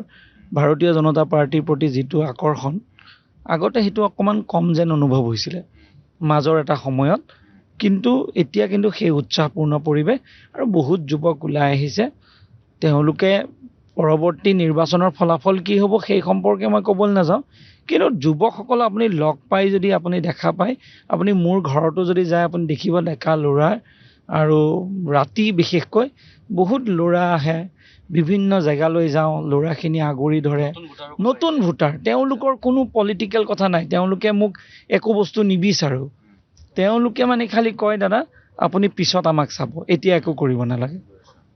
ভাৰতীয় জনতা পাৰ্টিৰ প্ৰতি যিটো আকৰ্ষণ, আগতে সেইটো অকণমান কম যেন অনুভৱ হৈছিলে মাজৰ এটা সময়ত। কিন্তু এতিয়া কিন্তু সেই উৎসাহপূৰ্ণ পৰিৱেশ, আৰু বহুত যুৱক ওলাই আহিছে। তেওঁলোকে পৰৱৰ্তী নিৰ্বাচনৰ ফলাফল কি হ'ব সেই সম্পৰ্কে মই ক'বলৈ নাযাওঁ, কিন্তু যুৱকসকল আপুনি লগ পাই, যদি আপুনি দেখা পায়, আপুনি মোৰ ঘৰতো যদি যায় আপুনি দেখিব ডেকা ল'ৰা, আৰু ৰাতি বিশেষকৈ বহুত ল'ৰা আহে। বিভিন্ন জেগালৈ যাওঁ, ল'ৰাখিনি আগুৰি ধৰে, নতুন ভোটাৰ। তেওঁলোকৰ কোনো পলিটিকেল কথা নাই, তেওঁলোকে মোক একো বস্তু নিবিচাৰোঁ। তেওঁলোকে মানে খালি কয়, দাদা আপুনি পিছত আমাক চাব, এতিয়া একো কৰিব নালাগে,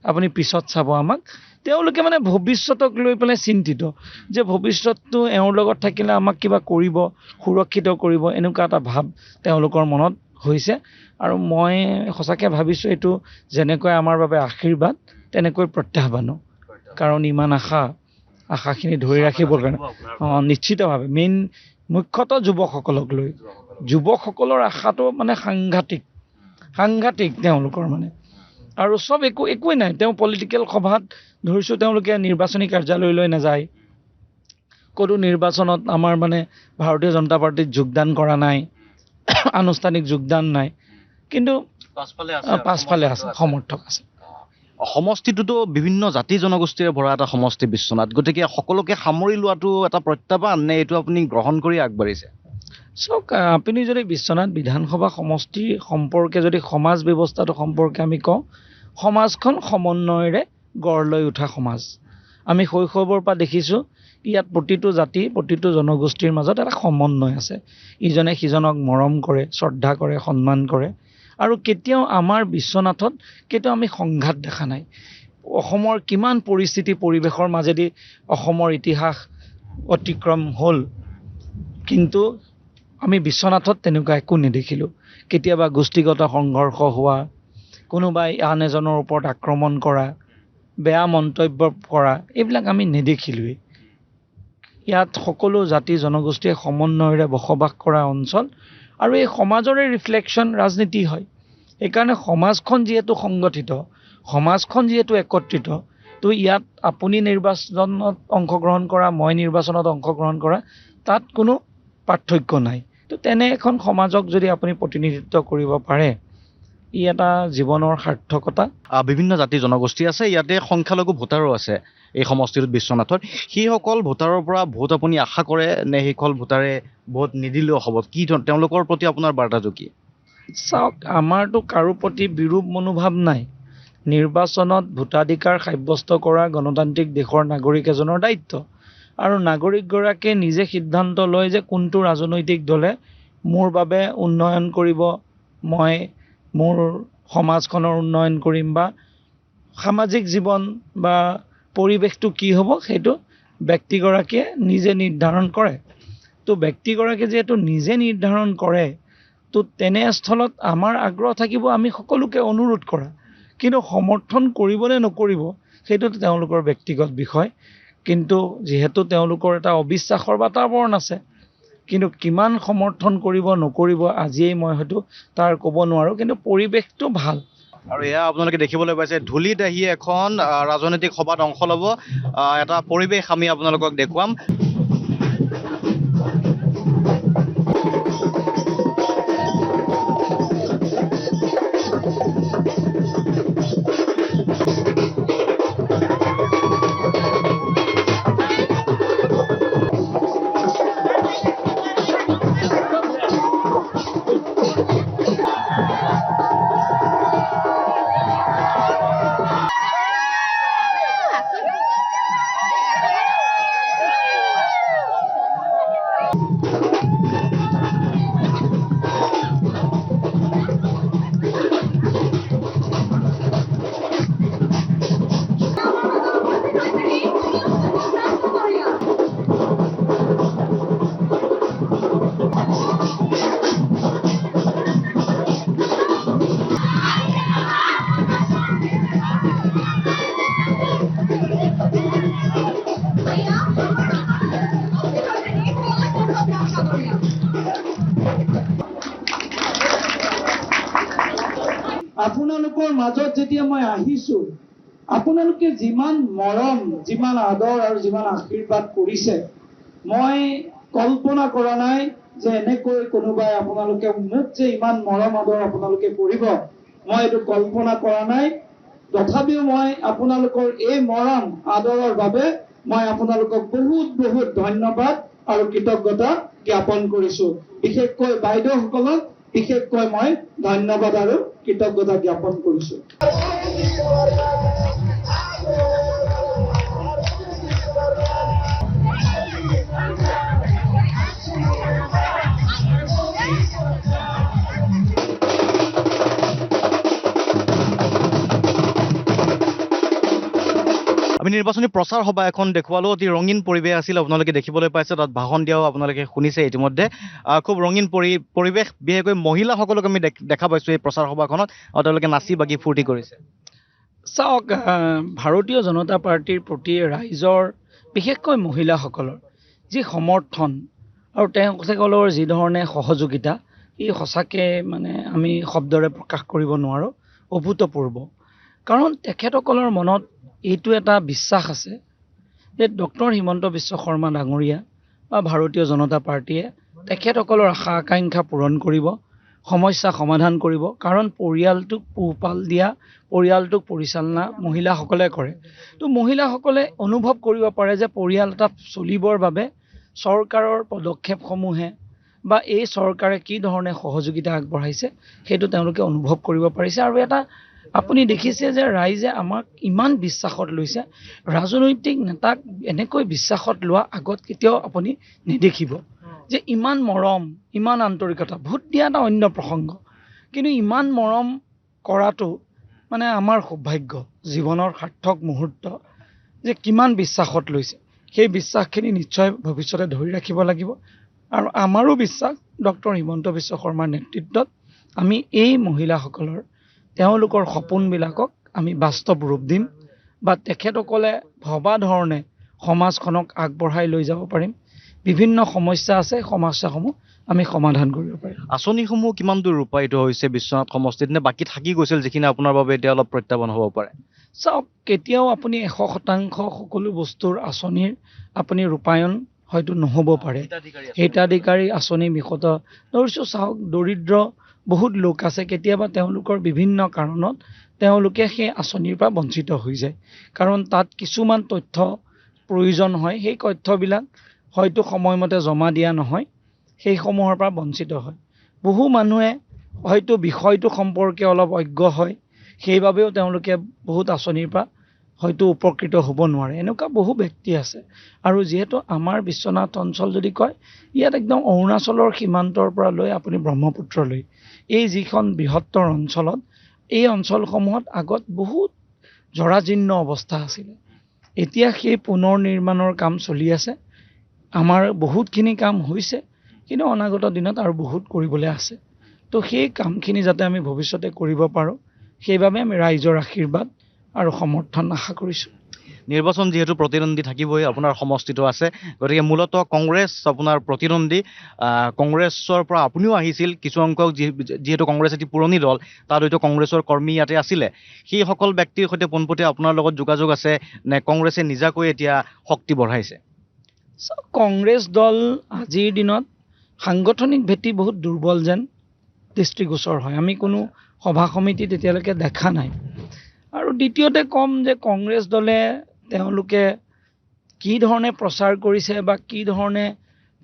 আপুনি পিছত চাব আমাক। তেওঁলোকে মানে ভৱিষ্যতক লৈ পেলাই চিন্তিত, যে ভৱিষ্যতটো এওঁৰ লগত থাকিলে আমাক কিবা কৰিব, সুৰক্ষিত কৰিব, এনেকুৱা এটা ভাৱ তেওঁলোকৰ মনত হৈছে। আৰু মই সঁচাকৈ ভাবিছোঁ এইটো যেনেকৈ আমাৰ বাবে আশীৰ্বাদ, তেনেকৈ প্ৰত্যাহ্বানো। কাৰণ ইমান আশাখিনি ধৰি ৰাখিবৰ কাৰণে নিশ্চিতভাৱে মুখ্যতঃ যুৱকসকলক লৈ, যুৱকসকলৰ আশাটো মানে সাংঘাতিক তেওঁলোকৰ মানে। আৰু চব একোৱেই নাই। তেওঁ পলিটিকেল সভাত ধৰিছোঁ তেওঁলোকে নিৰ্বাচনী কাৰ্যালয়লৈ নাযায়, ক'তো নিৰ্বাচনত আমাৰ মানে ভাৰতীয় জনতা পাৰ্টিত যোগদান কৰা নাই, আনুষ্ঠানিক যোগদান নাই, কিন্তু পাছফালে আছে, সমৰ্থক আছে। সমষ্টিটোতো বিভিন্ন জাতি জনগোষ্ঠীৰে ভৰা এটা সমষ্টি বিশ্বনাথ, গতিকে সকলোকে সামৰি লোৱাটো এটা প্ৰত্যাহ্বান নে এইটো আপুনি গ্ৰহণ কৰি আগবাঢ়িছে? চাওক, আপুনি যদি বিশ্বনাথ বিধানসভা সমষ্টি সম্পৰ্কে, যদি সমাজ ব্যৱস্থাটো সম্পৰ্কে আমি কওঁ, সমাজখন সমন্বয়েৰে গঢ় লৈ উঠা সমাজ। আমি শৈশৱৰ পৰা দেখিছোঁ ইয়াত প্ৰতিটো জাতি, প্ৰতিটো জনগোষ্ঠীৰ মাজত এটা সমন্বয় আছে। ইজনে সিজনক মৰম কৰে, শ্ৰদ্ধা কৰে, সন্মান কৰে। আৰু কেতিয়াও আমাৰ বিশ্বনাথত কেতিয়াও আমি সংঘাত দেখা নাই। অসমৰ কিমান পৰিস্থিতি পৰিৱেশৰ মাজেদি অসমৰ ইতিহাস অতিক্ৰম হ'ল, কিন্তু আমি বিশ্বনাথত তেনেকুৱা একো নেদেখিলোঁ। কেতিয়াবা গোষ্ঠীগত সংঘৰ্ষ হোৱা, কোনোবাই আন এজনৰ ওপৰত আক্ৰমণ কৰা, বেয়া মন্তব্য কৰা, এইবিলাক আমি নেদেখিলোৱেই। ইয়াত সকলো জাতি জনগোষ্ঠীয়ে সমন্বয়েৰে বসবাস কৰা অঞ্চল, আৰু এই সমাজৰে ৰিফ্লেকশ্যন ৰাজনীতি হয়। সেইকাৰণে সমাজখন যিহেতু সংগঠিত, সমাজখন যিহেতু একত্ৰিত, তো ইয়াত আপুনি নিৰ্বাচনত অংশগ্ৰহণ কৰা, মই নিৰ্বাচনত অংশগ্ৰহণ কৰা, তাত কোনো পাৰ্থক্য নাই। তো তেনে এখন সমাজক যদি আপুনি প্ৰতিনিধিত্ব কৰিব পাৰে, ই এটা জীৱনৰ সাৰ্থকতা। বিভিন্ন জাতি জনগোষ্ঠী আছে, ইয়াতে সংখ্যালঘু ভোটাৰো আছে এই সমষ্টিটোত বিশ্বনাথৰ। সেইসকল ভোটাৰৰ পৰা ভোট আপুনি আশা কৰে নে সেইসকল ভোটাৰে ভোট নিদিলেও হ'ব? কি তেওঁলোকৰ প্ৰতি আপোনাৰ বাৰ্তাটো কি? চাওক, আমাৰতো কাৰো প্ৰতি বিৰূপ মনোভাৱ নাই। নিৰ্বাচনত ভোটাধিকাৰ সাব্যস্ত কৰা গণতান্ত্ৰিক দেশৰ নাগৰিক এজনৰ দায়িত্ব, আৰু নাগৰিকগৰাকীয়ে নিজে সিদ্ধান্ত লয় যে কোনটো ৰাজনৈতিক দলে মোৰ বাবে উন্নয়ন কৰিব, মই মোৰ সমাজখনৰ উন্নয়ন কৰিম, বা সামাজিক জীৱন বা পৰিৱেশটো কি হ'ব সেইটো ব্যক্তিগৰাকীয়ে নিজে নিৰ্ধাৰণ কৰে। তো ব্যক্তিগৰাকীয়ে যিহেতু নিজে নিৰ্ধাৰণ কৰে, তো তেনেস্থলত আমাৰ আগ্ৰহ থাকিব আমি সকলোকে অনুৰোধ কৰা, কিন্তু সমৰ্থন কৰিব নে নকৰিব সেইটো তেওঁলোকৰ ব্যক্তিগত বিষয়। কিন্তু যিহেতু তেওঁলোকৰ এটা অবিশ্বাসৰ বাতাবৰণ আছে, কিন্তু কিমান সমৰ্থন কৰিব নকৰিব আজিয়েই মই হয়তো তাৰ ক'ব নোৱাৰোঁ, কিন্তু পৰিৱেশটো ভাল। আৰু এয়া আপোনালোকে দেখিবলৈ পাইছে ধূলিত আহি এখন ৰাজনৈতিক সভাত অংশ ল'ব এটা পৰিৱেশ আমি আপোনালোকক দেখুৱাম। আপোনালোকৰ মাজত যেতিয়া মই আহিছো, আপোনালোকে যিমান মৰম, যিমান আদৰ আৰু যিমান আশীৰ্বাদ কৰিছে, মই কল্পনা কৰা নাই যে এনেকৈ কোনোবাই আপোনালোকে মোক যে ইমান মৰম আদৰ আপোনালোকে কৰিব, মই এইটো কল্পনা কৰা নাই। তথাপিও মই আপোনালোকৰ এই মৰম আদৰৰ বাবে মই আপোনালোকক বহুত বহুত ধন্যবাদ আৰু কৃতজ্ঞতা জ্ঞাপন কৰিছো। বিশেষকৈ বাইদেউসকলক বিশেষকৈ মই ধন্যবাদ আৰু কৃতজ্ঞতা জ্ঞাপন কৰিছো। আমি নিৰ্বাচনী প্ৰচাৰ সভা এখন দেখুৱালোঁ, অতি ৰঙীন পৰিৱেশ আছিল, আপোনালোকে দেখিবলৈ পাইছে। তাত ভাষণ দিয়াও আপোনালোকে শুনিছে ইতিমধ্যে। খুব ৰঙীন পৰিৱেশ, বিশেষকৈ মহিলাসকলক আমি দেখা পাইছোঁ এই প্ৰচাৰ সভাখনত, আৰু তেওঁলোকে নাচি বাগি ফূৰ্তি কৰিছে। চাওক, ভাৰতীয় জনতা পাৰ্টীৰ প্ৰতি ৰাইজৰ বিশেষকৈ মহিলাসকলৰ যি সমৰ্থন আৰু তেওঁলোকৰ যি ধৰণে সহযোগিতা, ই সঁচাকৈ মানে আমি শব্দৰে প্ৰকাশ কৰিব নোৱাৰোঁ, অভূতপূৰ্ব। কাৰণ তেখেতসকলৰ মনত এইটো এটা বিশ্বাস আছে যে ডক্টৰ হিমন্ত বিশ্ব শৰ্মা ডাঙৰীয়া বা ভাৰতীয় জনতা পাৰ্টীয়ে তেখেতসকলৰ আশা আকাংক্ষা পূৰণ কৰিব, সমস্যা সমাধান কৰিব। কাৰণ পৰিয়ালটোক পোহপাল দিয়া, পৰিয়ালটোক পৰিচালনা মহিলাসকলে কৰে। তো মহিলাসকলে অনুভৱ কৰিব পাৰে যে পৰিয়াল এটা চলিবৰ বাবে চৰকাৰৰ পদক্ষেপসমূহে বা এই চৰকাৰে কি ধৰণে সহযোগিতা আগবঢ়াইছে সেইটো তেওঁলোকে অনুভৱ কৰিব পাৰিছে। আৰু এটা আপুনি দেখিছে যে ৰাইজে আমাক ইমান বিশ্বাসত লৈছে, ৰাজনৈতিক নেতাক এনেকৈ বিশ্বাসত লোৱা আগত কেতিয়াও আপুনি নেদেখিব যে ইমান মৰম, ইমান আন্তৰিকতা। ভোট দিয়া এটা অন্য প্ৰসংগ, কিন্তু ইমান মৰম কৰাটো মানে আমাৰ সৌভাগ্য, জীৱনৰ সাৰ্থক মুহূৰ্ত যে কিমান বিশ্বাসত লৈছে। সেই বিশ্বাসখিনি নিশ্চয় ভৱিষ্যতে ধৰি ৰাখিব লাগিব। আৰু আমাৰো বিশ্বাস ডক্টৰ হিমন্ত বিশ্ব শৰ্মাৰ নেতৃত্বত আমি এই মহিলাসকলৰ তেওঁলোকৰ সপোনবিলাকক আমি বাস্তৱ ৰূপ দিম বা তেখেতসকলে ভবা ধৰণে সমাজখনক আগবঢ়াই লৈ যাব পাৰিম। বিভিন্ন সমস্যা আছে, সমস্যাসমূহ আমি সমাধান কৰিব পাৰিম। আঁচনিসমূহ কিমান দূৰ ৰূপায়িত হৈছে বিশ্বনাথ সমষ্টিত, নে বাকী থাকি গৈছিল যিখিনি আপোনাৰ বাবে এতিয়া অলপ প্ৰত্যাহ্বান হ'ব পাৰে? চাওক, কেতিয়াও আপুনি 100% সকলো বস্তুৰ আঁচনিৰ আপুনি ৰূপায়ণ হয়তো নহ'ব পাৰে। হিতাধিকাৰী আঁচনি বিশত ধৰিছোঁ, চাওক দৰিদ্ৰ বহুত লোক আছে, কেতিয়াবা তেওঁলোকৰ বিভিন্ন কাৰণত তেওঁলোকে সেই আঁচনিৰ পৰা বঞ্চিত হৈ যায়। কাৰণ তাত কিছুমান তথ্য প্ৰয়োজন হয়, সেই তথ্যবিলাক হয়তো সময়মতে জমা দিয়া নহয়, সেইসমূহৰ পৰা বঞ্চিত হয়। বহু মানুহে হয়তো বিষয়টো সম্পৰ্কে অলপ অজ্ঞ হয়, সেইবাবেও তেওঁলোকে বহুত আঁচনিৰ পৰা হয়তো উপকৃত হ'ব নোৱাৰে। এনেকুৱা বহু ব্যক্তি আছে। আৰু যিহেতু আমাৰ বিশ্বনাথ অঞ্চল যদি কয়, ইয়াত একদম অৰুণাচলৰ সীমান্তৰ পৰা লৈ আপুনি ব্ৰহ্মপুত্ৰলৈ এই যিখন বৃহত্তৰ অঞ্চলত, এই অঞ্চলসমূহত আগত বহুত জৰাজীৰ্ণ অৱস্থা আছিলে। এতিয়া সেই পুনৰ নিৰ্মাণৰ কাম চলি আছে। আমাৰ বহুতখিনি কাম হৈছে, কিন্তু অনাগত দিনত আৰু বহুত কৰিবলৈ আছে। তো সেই কামখিনি যাতে আমি ভৱিষ্যতে কৰিব পাৰোঁ সেইবাবে আমি ৰাইজৰ আশীৰ্বাদ আৰু সমৰ্থন আশা কৰিছোঁ। নিৰ্বাচন যিহেতু প্ৰতিদ্বন্দ্বী থাকিবই, আপোনাৰ সমষ্টিটো আছে, গতিকে মূলতঃ কংগ্ৰেছ আপোনাৰ প্ৰতিদ্বন্দ্বী। কংগ্ৰেছৰ পৰা আপুনিও আহিছিল, কিছু সংখ্যক যিহেতু কংগ্ৰেছ এটি পুৰণি দল, তাত হয়তো কংগ্ৰেছৰ কৰ্মী ইয়াতে আছিলে, সেইসকল ব্যক্তিৰ সৈতে পোনপটীয়া আপোনাৰ লগত যোগাযোগ আছে নে কংগ্ৰেছে নিজাকৈ এতিয়া শক্তি বঢ়াইছে? কংগ্ৰেছ দল আজিৰ দিনত সাংগঠনিক ভেটি বহুত দুৰ্বল যেন দৃষ্টিগোচৰ হয়। আমি কোনো সভা সমিতিত এতিয়ালৈকে দেখা নাই। আৰু দ্বিতীয়তে ক'ম যে কংগ্ৰেছ দলে তেওঁলোকে কি ধৰণে প্ৰচাৰ কৰিছে বা কি ধৰণে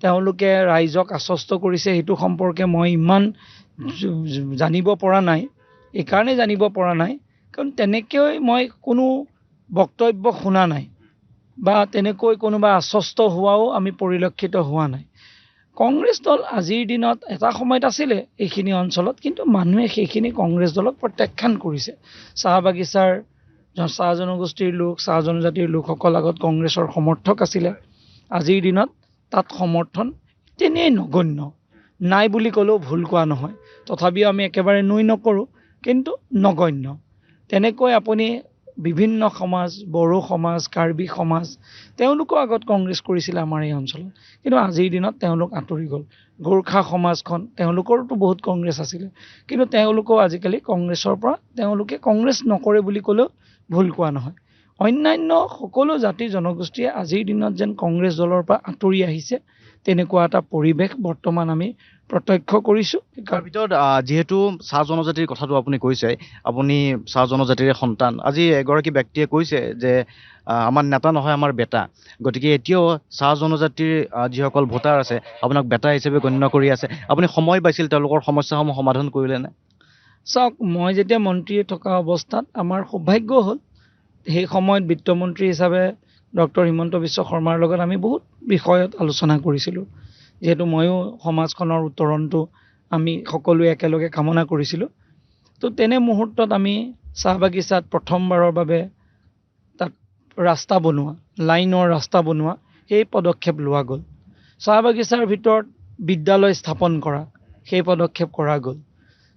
তেওঁলোকে ৰাইজক আশ্বস্ত কৰিছে সেইটো সম্পৰ্কে মই ইমান জানিব পৰা নাই। এইকাৰণে জানিব পৰা নাই কাৰণ তেনেকৈ মই কোনো বক্তব্য শুনা নাই বা তেনেকৈ কোনোবা আশ্বস্ত হোৱাও আমি পৰিলক্ষিত হোৱা নাই। কংগ্ৰেছ দল আজিৰ দিনত এটা সময়ত আছিলে এইখিনি অঞ্চলত, কিন্তু মানুহে সেইখিনি কংগ্ৰেছ দলক প্ৰত্যাখ্যান কৰিছে। চাহ বাগিচাৰ চাহ জনগোষ্ঠীৰ লোক, চাহ জনজাতিৰ লোকসকল আগত কংগ্ৰেছৰ সমৰ্থক আছিলে। আজিৰ দিনত তাত সমৰ্থন তেনেই নগণ্য, নাই বুলি ক'লেও ভুল কোৱা নহয়। তথাপিও আমি একেবাৰে নুই নকৰোঁ, কিন্তু নগণ্য। তেনেকৈ আপুনি বিভিন্ন সমাজ, বড়ো সমাজ, কাৰ্বি সমাজ, তেওঁলোকো আগত কংগ্ৰেছ কৰিছিলে আমাৰ এই অঞ্চলত, কিন্তু আজিৰ দিনত তেওঁলোক আঁতৰি গ'ল। গোৰ্খা সমাজখন, তেওঁলোকৰতো বহুত কংগ্ৰেছ আছিলে, কিন্তু তেওঁলোকেও আজিকালি কংগ্ৰেছৰ পৰা তেওঁলোকে কংগ্ৰেছ নকৰে বুলি ক'লেও ভুল কোৱা নহয়। অন্যান্য সকলো জাতি জনগোষ্ঠীয়ে আজিৰ দিনত যেন কংগ্ৰেছ দলৰ পৰা আঁতৰি আহিছে, তেনেকুৱা এটা পৰিৱেশ বৰ্তমান আমি প্ৰত্যক্ষ কৰিছোঁ। তাৰ ভিতৰত যিহেতু চাহ জনজাতিৰ কথাটো আপুনি কৈছে, আপুনি চাহ জনজাতিৰে সন্তান। আজি এগৰাকী ব্যক্তিয়ে কৈছে যে আমাৰ নেতা নহয়, আমাৰ বেটা। গতিকে এতিয়াও চাহ জনজাতিৰ যিসকল ভোটাৰ আছে আপোনাক বেটা হিচাপে গণ্য কৰি আছে। আপুনি সময় পাইছিল তেওঁলোকৰ সমস্যাসমূহ সমাধান কৰিলেনে? চাওক, মই যেতিয়া মন্ত্ৰী থকা অৱস্থাত আমাৰ সৌভাগ্য হ'ল, সেই সময়ত বিত্তমন্ত্ৰী হিচাপে ডক্টৰ হিমন্ত বিশ্ব শৰ্মাৰ লগত আমি বহুত বিষয়ত আলোচনা কৰিছিলোঁ। যিহেতু ময়ো সমাজখনৰ উত্তৰণটো আমি সকলোৱে একেলগে কামনা কৰিছিলোঁ। তো তেনে মুহূৰ্তত আমি চাহ বাগিচাত প্ৰথমবাৰৰ বাবে তাত ৰাস্তা বনোৱা, লাইনৰ ৰাস্তা বনোৱা, সেই পদক্ষেপ লোৱা গ'ল। চাহ বাগিচাৰ ভিতৰত বিদ্যালয় স্থাপন কৰা, সেই পদক্ষেপ কৰা গ'ল।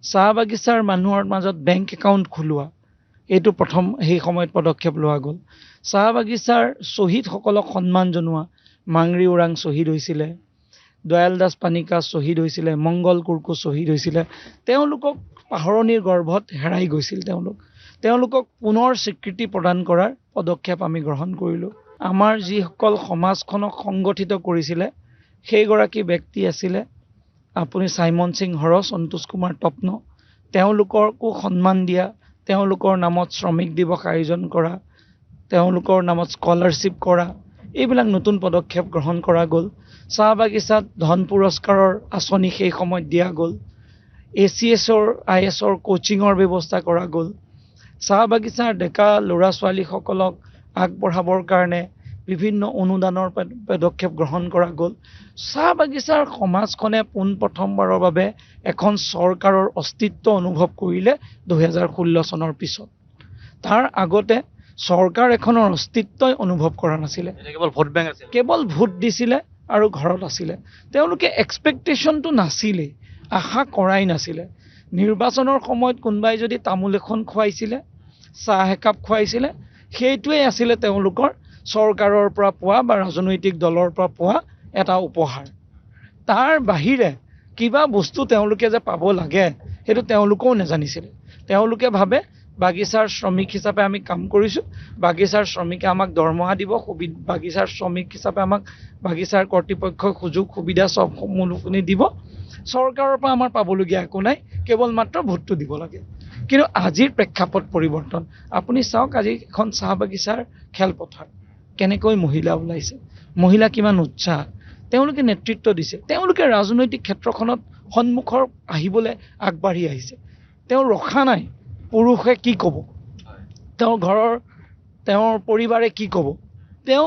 চাহ বাগিচাৰ মানুহৰ মাজত বেংক একাউণ্ট খোলোৱা, এইটো প্ৰথম সেই সময়ত পদক্ষেপ লোৱা গ'ল। চাহ বাগিচাৰ শ্বহীদসকলক সন্মান জনোৱা, মাংৰি ওৰাং শ্বহীদ হৈছিলে, দয়াল দাস পানিকা শ্বহীদ হৈছিলে, মংগল কুৰ্কু শ্বহীদ হৈছিলে। তেওঁলোকক পাহৰণিৰ গৰ্ভত হেৰাই গৈছিল। তেওঁলোকক পুনৰ স্বীকৃতি প্ৰদান কৰাৰ পদক্ষেপ আমি গ্ৰহণ কৰিলোঁ। আমাৰ যিসকল সমাজখনক সংগঠিত কৰিছিলে সেইগৰাকী ব্যক্তি আছিলে আপুনি চাইমন সিং হৰ, সন্তোষ কুমাৰ তপ্ন। তেওঁলোককো সন্মান দিয়া, তেওঁলোকৰ নামত শ্ৰমিক দিৱস আয়োজন কৰা, তেওঁলোকৰ নামত স্কলাৰশ্বিপ কৰা, এইবিলাক নতুন পদক্ষেপ গ্ৰহণ কৰা গ'ল। চাহ বাগিচাত ধন পুৰস্কাৰৰ আঁচনি সেই সময়ত দিয়া গ'ল। ACSৰ ISৰ কোচিঙৰ ব্যৱস্থা কৰা গ'ল। চাহ বাগিচাৰ ডেকা ল'ৰা ছোৱালীসকলক আগবঢ়াবৰ কাৰণে বিভিন্ন অনুদানৰ পদক্ষেপ গ্ৰহণ কৰা গ'ল। চাহ বাগিচাৰ সমাজখনে পোনপ্ৰথমবাৰৰ বাবে এখন চৰকাৰৰ অস্তিত্ব অনুভৱ কৰিলে 2016 চনৰ পিছত। তাৰ আগতে চৰকাৰ এখনৰ অস্তিত্বই অনুভৱ কৰা নাছিলে। কেৱল ভোট বেংক আছিল, কেৱল ভোট দিছিলে আৰু ঘৰত আছিলে। তেওঁলোকে এক্সপেক্টেশ্যনটো নাছিলেই, আশা কৰাই নাছিলে। নিৰ্বাচনৰ সময়ত কোনোবাই যদি তামোল এখন খুৱাইছিলে, চাহ একাপ খুৱাইছিলে, সেইটোৱেই আছিলে তেওঁলোকৰ চৰকাৰৰ পৰা পোৱা বা ৰাজনৈতিক দলৰ পৰা পোৱা এটা উপহাৰ। তাৰ বাহিৰে কিবা বস্তু তেওঁলোকে যে পাব লাগে সেইটো তেওঁলোকেও নাজানিছিলে। তেওঁলোকে ভাবে বাগিচাৰ শ্ৰমিক হিচাপে আমি কাম কৰিছোঁ, বাগিচাৰ শ্ৰমিকে আমাক দৰমহা দিব, বাগিচাৰ শ্ৰমিক হিচাপে আমাক বাগিচাৰ কৰ্তৃপক্ষই সুযোগ সুবিধা চব সমূহখিনি দিব, চৰকাৰৰ পৰা আমাৰ পাবলগীয়া একো নাই, কেৱল মাত্ৰ ভোটটো দিব লাগে। কিন্তু আজিৰ প্ৰেক্ষাপট পৰিৱৰ্তন। আপুনি চাওক, আজি এখন চাহ বাগিচাৰ খেলপথাৰ, কেনেকৈ মহিলা ওলাইছে, মহিলা কিমান উৎসাহ, তেওঁলোকে নেতৃত্ব দিছে, তেওঁলোকে ৰাজনৈতিক ক্ষেত্ৰখনত সন্মুখৰ আহিবলৈ আগবাঢ়ি আহিছে। তেওঁ ৰখা নাই পুৰুষে কি ক'ব, তেওঁৰ ঘৰৰ তেওঁৰ পৰিবাৰে কি ক'ব, তেওঁ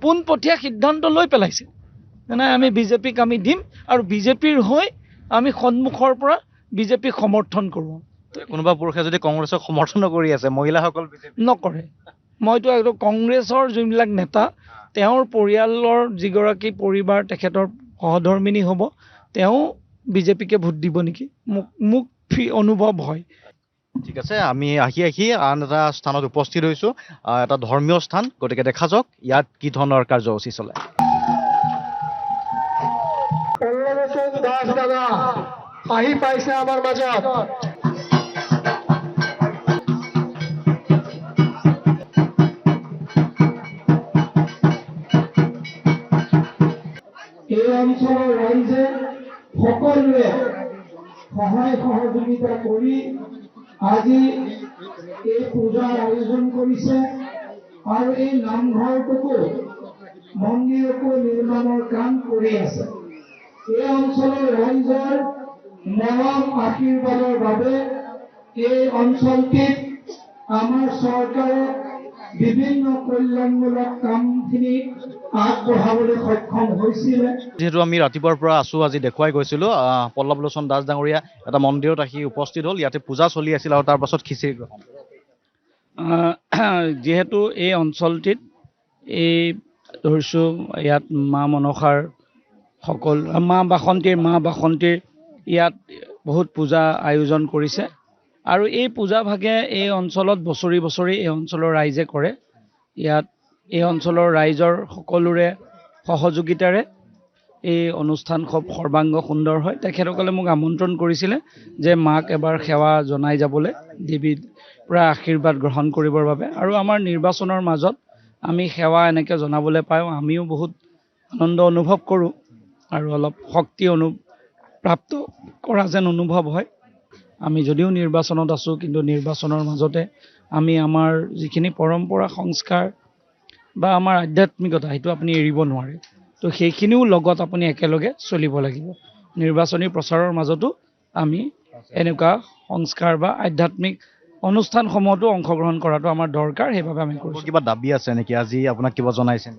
পোনপটীয়া সিদ্ধান্ত লৈ পেলাইছে নাই আমি বিজেপিক আমি দিম আৰু বিজেপিৰ হৈ আমি সন্মুখৰ পৰা বিজেপিক সমৰ্থন কৰোঁ। কোনোবা পুৰুষে যদি কংগ্ৰেছক সমৰ্থন কৰি আছে, মহিলাসকল নকৰে। মইতো একদম কংগ্ৰেছৰ যোনবিলাক নেতা, তেওঁৰ পৰিয়ালৰ যিগৰাকী পৰিবাৰ তেখেতৰ সহধৰ্মিনী হ'ব, তেওঁ বিজেপিকে ভোট দিব নেকি, মোক অনুভৱ হয়। ঠিক আছে, আমি আহি আন এটা স্থানত উপস্থিত হৈছোঁ, এটা ধৰ্মীয় স্থান, গতিকে দেখা যাওক ইয়াত কি ধৰণৰ কাৰ্যসূচী চলে। পল্লৱলোচন দাস দাদা আহি পাইছে আমাৰ মাজত। এই অঞ্চলৰ ৰাইজে সকলোৱে সহায় সহযোগিতা কৰি আজি এই পূজাৰ আয়োজন কৰিছে আৰু এই নামঘৰটোকো মন্দিৰকো নিৰ্মাণৰ কাম কৰি আছে। এই অঞ্চলৰ ৰাইজৰ মৰম আশীৰ্বাদৰ বাবে এই অঞ্চলটিত আমাৰ চৰকাৰে বিভিন্ন কল্যাণমূলক কামখিনি আগবঢ়াবলৈ সক্ষম হৈছিলে। যিহেতু আমি ৰাতিপুৱাৰ পৰা আছোঁ, আজি দেখুৱাই গৈছিলোঁ, পল্লৱলোচন দাস ডাঙৰীয়া এটা মন্দিৰত আহি উপস্থিত হ'ল। ইয়াতে পূজা চলি আছিল আৰু তাৰ পাছত খিচিৰি গ্ৰহণ। যিহেতু এই অঞ্চলটিত এই ধৰিছোঁ ইয়াত মা মনসাৰ মা বাসন্তীৰ ইয়াত বহুত পূজা আয়োজন কৰিছে আৰু এই পূজা ভাগে এই অঞ্চলত বছৰি এই অঞ্চলৰ ৰাইজে কৰে। ইয়াত এই অঞ্চলৰ ৰাইজৰ সকলোৰে সহযোগিতাৰে এই অনুষ্ঠান খুব সৰ্বাংগ সুন্দৰ হয়। তেখেতসকলে মোক আমন্ত্ৰণ কৰিছিলে যে মাক এবাৰ সেৱা জনাই যাবলৈ, দেৱীৰ পৰা আশীৰ্বাদ গ্ৰহণ কৰিবৰ বাবে। আৰু আমাৰ নিৰ্বাচনৰ মাজত আমি সেৱা এনেকৈ জনাবলৈ পাওঁ, আমিও বহুত আনন্দ অনুভৱ কৰোঁ আৰু অলপ শক্তি প্ৰাপ্ত কৰা যেন অনুভৱ হয়। আমি যদিও নিৰ্বাচনত আছোঁ, কিন্তু নিৰ্বাচনৰ মাজতে আমি আমাৰ যিখিনি পৰম্পৰা সংস্কাৰ বা আমাৰ আধ্যাত্মিকতা, সেইটো আপুনি এৰিব নোৱাৰে। তো সেইখিনিও লগত আপুনি একেলগে চলিব লাগিব। নিৰ্বাচনী প্ৰচাৰৰ মাজতো আমি এনেকুৱা সংস্কাৰ বা আধ্যাত্মিক অনুষ্ঠানসমূহতো অংশগ্ৰহণ কৰাটো আমাৰ দৰকাৰ, সেইবাবে আমি কৰিছোঁ। কিবা দাবী আছে নেকি, আজি আপোনাক কিবা জনাইছে?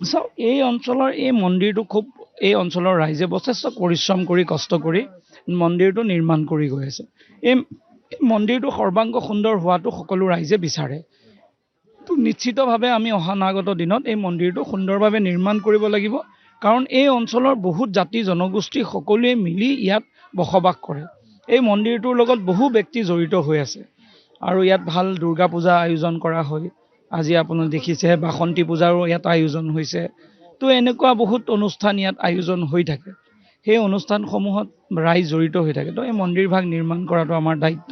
চাওক, এই অঞ্চলৰ এই মন্দিৰটো এই অঞ্চলৰ ৰাইজে যথেষ্ট পৰিশ্ৰম কৰি কষ্ট কৰি মন্দিৰটো নিৰ্মাণ কৰি গৈ আছে। এই মন্দিৰটো সৰ্বাংগ সুন্দৰ হোৱাটো সকলো ৰাইজে বিচাৰে। তো নিশ্চিতভাৱে আমি অনাগত দিনত এই মন্দিৰটো সুন্দৰভাৱে নিৰ্মাণ কৰিব লাগিব, কাৰণ এই অঞ্চলৰ বহুত জাতি জনগোষ্ঠী সকলোৱে মিলি ইয়াত বসবাস কৰে। এই মন্দিৰটোৰ লগত বহু ব্যক্তি জড়িত হৈ আছে আৰু ইয়াত ভাল দুৰ্গা পূজা আয়োজন কৰা হয়। আজি আপোনালোকে দেখিছে বাসন্তী পূজাৰো ইয়াত আয়োজন হৈছে। তো এনেকুৱা বহুত অনুষ্ঠান ইয়াত আয়োজন হৈ থাকে, সেই অনুষ্ঠানসমূহত ৰাইজ জড়িত হৈ থাকে। তো এই মন্দিৰ ভাগ নিৰ্মাণ কৰাটো আমাৰ দায়িত্ব।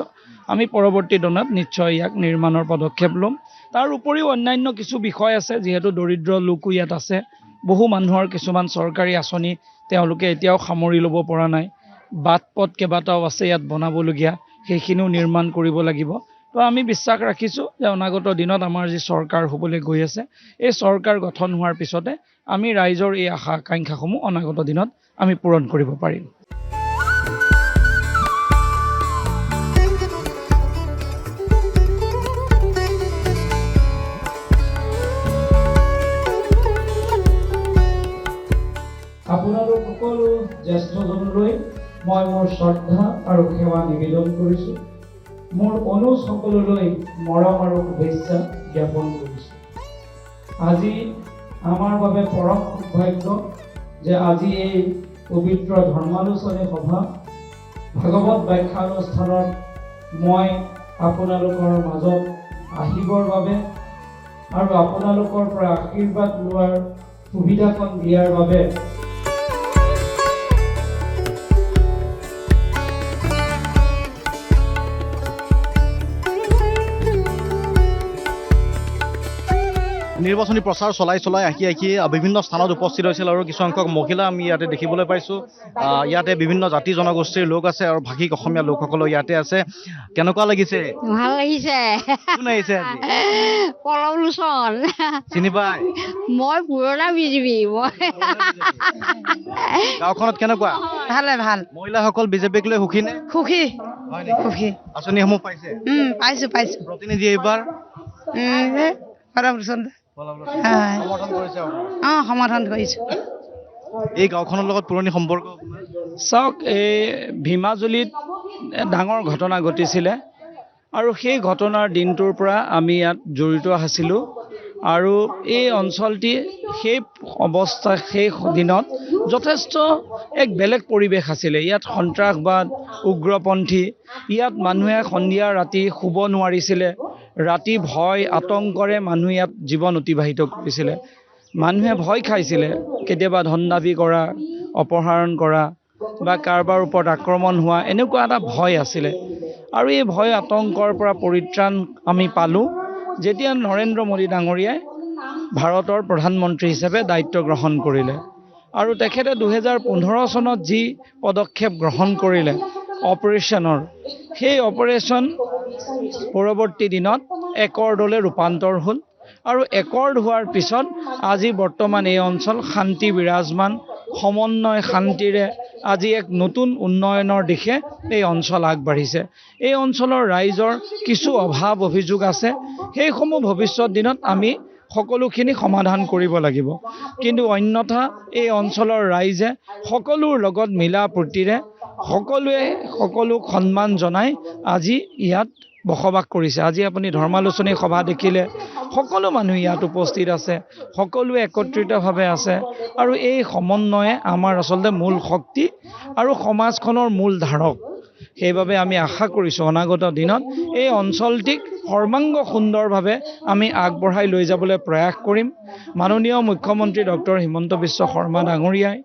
আমি পৰৱৰ্তী দিনত নিশ্চয় ইয়াক নিৰ্মাণৰ পদক্ষেপ ল'ম। তাৰ উপৰিও অন্যান্য কিছু বিষয় আছে, যিহেতু দৰিদ্ৰ লোকো ইয়াত আছে। বহু মানুহৰ কিছুমান চৰকাৰী আঁচনি তেওঁলোকে এতিয়াও সামৰি ল'ব পৰা নাই। বাট পথ কেইবাটাও আছে ইয়াত বনাবলগীয়া, সেইখিনিও নিৰ্মাণ কৰিব লাগিব। তো আমি বিশ্বাস ৰাখিছোঁ যে অনাগত দিনত আমাৰ যি চৰকাৰ হ'বলৈ গৈ আছে, এই চৰকাৰ গঠন হোৱাৰ পিছতে আমি ৰাইজৰ এই আশা আকাংক্ষাসমূহ অনাগত দিনত আমি পূৰণ কৰিব পাৰিম। আপোনালোক সকলো জ্যেষ্ঠজনলৈ মই মোৰ শ্ৰদ্ধা আৰু সেৱা নিবেদন কৰিছোঁ। মোৰ অনুজ সকললৈ মৰম আৰু শুভেচ্ছা জ্ঞাপন কৰিছোঁ। আজি আমাৰ বাবে পৰম সৌভাগ্য যে আজি এই পবিত্ৰ ধৰ্মালোচনী সভা ভাগৱত ব্যাখ্যানুষ্ঠানত মই আপোনালোকৰ মাজত আহিবৰ বাবে আৰু আপোনালোকৰ পৰা আশীৰ্বাদ লোৱাৰ সুবিধাকণ দিয়াৰ বাবে নিৰ্বাচনী প্ৰচাৰ চলাই আহি বিভিন্ন স্থানত উপস্থিত হৈছিল আৰু কিছুসংখ্যক মহিলা আমি ইয়াতে দেখিবলৈ পাইছোঁ। ইয়াতে বিভিন্ন জাতি জনগোষ্ঠীৰ লোক আছে আৰু ভাষিক অসমীয়া লোকসকলো ইয়াতে আছে। কেনেকুৱা লাগিছে? ভাল লাগিছে। কোন আহিছে আজি? পল্লৱলোচন। চিনি পাই? মই পুৰণা বিজেপি। গাঁওখনত কেনেকুৱা? ভাল। মহিলাসকল বিজেপিক লৈ সুখী নে? সুখী। হয় নেকি? সুখী। আঁচনিসমূহ পাইছে? পাইছো। প্ৰতিনিধি এইবাৰ পল্লৱলোচন সমৰ্থন কৰিছে আপোনাক? সমৰ্থন কৰিছো। এই গাঁওখনৰ লগত পুৰণি সম্পৰ্ক? চাওক, এই ভীমাজুলিত ডাঙৰ ঘটনা ঘটিছিলে আৰু সেই ঘটনাৰ দিনটোৰ পৰা আমি ইয়াত জড়িত আছিলোঁ আৰু এই অঞ্চলটি সেই দিনত যথেষ্ট এক বেলেগ পৰিৱেশ আছিলে। ইয়াত সন্ত্ৰাসবাদ, উগ্ৰপন্থী, ইয়াত মানুহে সন্ধিয়া ৰাতি শুব নোৱাৰিছিলে। ৰাতি ভয় আতংকৰে মানুহে ইয়াত জীৱন অতিবাহিত কৰিছিলে। মানুহে ভয় খাইছিলে, কেতিয়াবা ধন দাবী কৰা, অপহৰণ কৰা বা কাৰোবাৰ ওপৰত আক্ৰমণ হোৱা, এনেকুৱা এটা ভয় আছিলে। আৰু এই ভয় আতংকৰ পৰা পৰিত্ৰাণ আমি পালোঁ যেতিয়া নৰেন্দ্ৰ মোদী ডাঙৰীয়াই ভাৰতৰ প্ৰধানমন্ত্ৰী হিচাপে দায়িত্ব গ্ৰহণ কৰিলে। আৰু তেখেতে 2015 চনত যি পদক্ষেপ গ্ৰহণ কৰিলে অপাৰেশ্যনৰ, সেই অপাৰেশ্যন পৰৱৰ্তী দিনত একৰ্ডলৈ ৰূপান্তৰ হ'ল। আৰু একৰ্ড হোৱাৰ পিছত আজি বৰ্তমান এই অঞ্চল শান্তি বিৰাজমান, সমন্বয় শান্তিৰে আজি এক নতুন উন্নয়নৰ দিশে এই অঞ্চল আগবাঢ়িছে। এই অঞ্চলৰ ৰাইজৰ কিছু অভাৱ অভিযোগ আছে, সেইসমূহ ভৱিষ্যত দিনত আমি সকলোখিনি সমাধান কৰিব লাগিব। কিন্তু অন্যথা এই অঞ্চলৰ ৰাইজে সকলোৰ লগত মিলা প্ৰীতিৰে সকলোৱে সকলোক সন্মান জনাই আজি ইয়াত বসবাস কৰিছে। আজি আপুনি ধৰ্মালোচনী সভা দেখিলে, সকলো মানুহ ইয়াত উপস্থিত আছে, সকলোৱে একত্ৰিতভাৱে আছে। আৰু এই সমন্বয়ে আমাৰ আচলতে মূল শক্তি আৰু সমাজখনৰ মূল ধাৰক। সেইবাবে আমি আশা কৰিছোঁ অনাগত দিনত এই অঞ্চলটিক সৰ্বাংগ সুন্দৰভাৱে আমি আগবঢ়াই লৈ যাবলৈ প্ৰয়াস কৰিম। মাননীয় মুখ্যমন্ত্ৰী ডক্টৰ হিমন্ত বিশ্ব শৰ্মা ডাঙৰীয়াই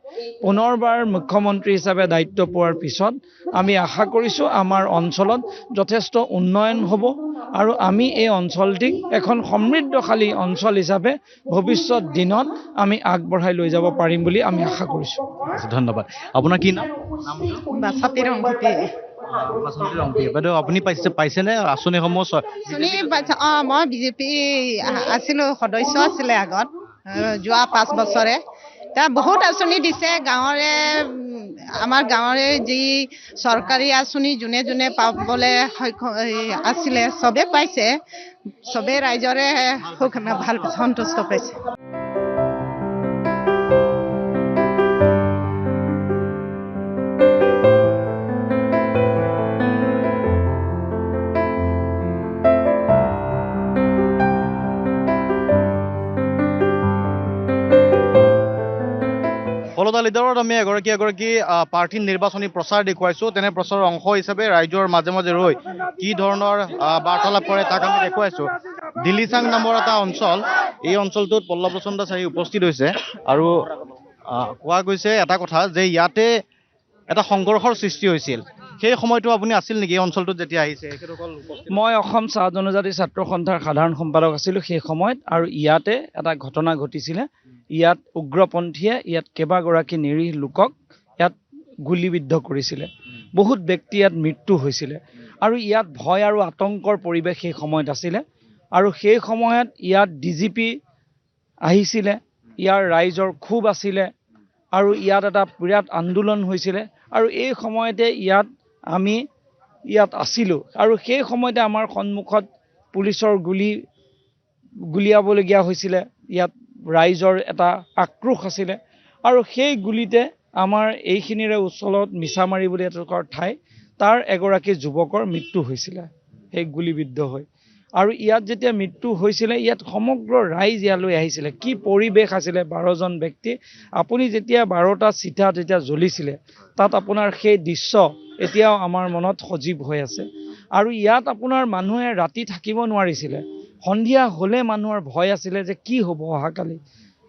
পুনৰবাৰ মুখ্যমন্ত্ৰী হিচাপে দায়িত্ব পোৱাৰ পিছত আমি আশা কৰিছোঁ আমাৰ অঞ্চলত যথেষ্ট উন্নয়ন হ'ব আৰু আমি এই অঞ্চলটিক এখন সমৃদ্ধশালী অঞ্চল হিচাপে ভৱিষ্যত দিনত আমি আগবঢ়াই লৈ যাব পাৰিম বুলি আমি আশা কৰিছোঁ। ধন্যবাদ। আপোনাৰ কি নাম? বাচতি ৰংপুতি বাইদেউ আপুনি পাইছেনে আঁচনিসমূহ? শুনি পাইছে? মই বিজেপি আছিলোঁ, সদস্য আছিলে আগত, যোৱা 5 বছৰে। এতিয়া বহুত আঁচনি দিছে গাঁৱৰে, আমাৰ গাঁৱৰে যি চৰকাৰী আঁচনি যোনে যোনে পাবলৈ সক্ষম আছিলে চবে পাইছে, চবে ৰাইজৰে ভাল সন্তুষ্ট পাইছে। ফলদা লিডাৰত আমি এগৰাকী প্ৰাৰ্থীৰ নিৰ্বাচনী প্ৰচাৰ দেখুৱাইছোঁ। তেনে প্ৰচাৰৰ অংশ হিচাপে ৰাইজৰ মাজে মাজে ৰৈ কি ধৰণৰ বাৰ্তালাপ কৰে তাক আমি দেখুৱাইছোঁ। দিলিচাং নামৰ এটা অঞ্চল, এই অঞ্চলটোত পল্লৱলোচন দাস আহি উপস্থিত হৈছে। আৰু কোৱা গৈছে এটা কথা যে ইয়াতে এটা সংঘৰ্ষৰ সৃষ্টি হৈছিল, সেই সময়টো আপুনি আছিল নেকি এই অঞ্চলটোত যেতিয়া আহিছে? মই অসম চাহ জনজাতি ছাত্ৰ সন্থাৰ সাধাৰণ সম্পাদক আছিলোঁ সেই সময়ত। আৰু ইয়াতে এটা ঘটনা ঘটিছিলে। ইয়াত উগ্ৰপন্থীয়ে ইয়াত কেইবাগৰাকী নিৰীহ লোকক ইয়াত গুলীবিদ্ধ কৰিছিলে। বহুত ব্যক্তি ইয়াত মৃত্যু হৈছিলে। আৰু ইয়াত ভয় আৰু আতংকৰ পৰিৱেশ সেই সময়ত আছিলে। আৰু সেই সময়ত ইয়াত DGP আহিছিলে, ইয়াৰ ৰাইজৰ ক্ষোভ আছিলে আৰু ইয়াত এটা বিৰাট আন্দোলন হৈছিলে। আৰু এই সময়তে আমি ইয়াত আছিলোঁ। আৰু সেই সময়তে আমাৰ সন্মুখত পুলিচৰ গুলীয়াবলগীয়া হৈছিলে। ইয়াত ৰাইজৰ এটা আক্ৰোশ আছিলে। আৰু সেই গুলীতে আমাৰ এইখিনিৰে ওচৰত মিছামাৰী বুলি এটুকুৰা ঠাই, তাৰ এগৰাকী যুৱকৰ মৃত্যু হৈছিলে সেই গুলীবিদ্ধ হৈ। আৰু ইয়াত যেতিয়া মৃত্যু হৈছিলে, ইয়াত সমগ্ৰ ৰাইজ ইয়ালৈ আহিছিলে। কি পৰিৱেশ আছিলে! 12জন ব্যক্তি, আপুনি যেতিয়া 12টা চিতা যেতিয়া জ্বলিছিলে, তাত আপোনাৰ সেই দৃশ্য এতিয়াও আমাৰ মনত সজীৱ হৈ আছে। আৰু ইয়াত আপোনাৰ মানুহে ৰাতি থাকিব নোৱাৰিছিলে। সন্ধিয়া হ'লে মানুহৰ ভয় আছিলে যে কি হ'ব, অহাকালি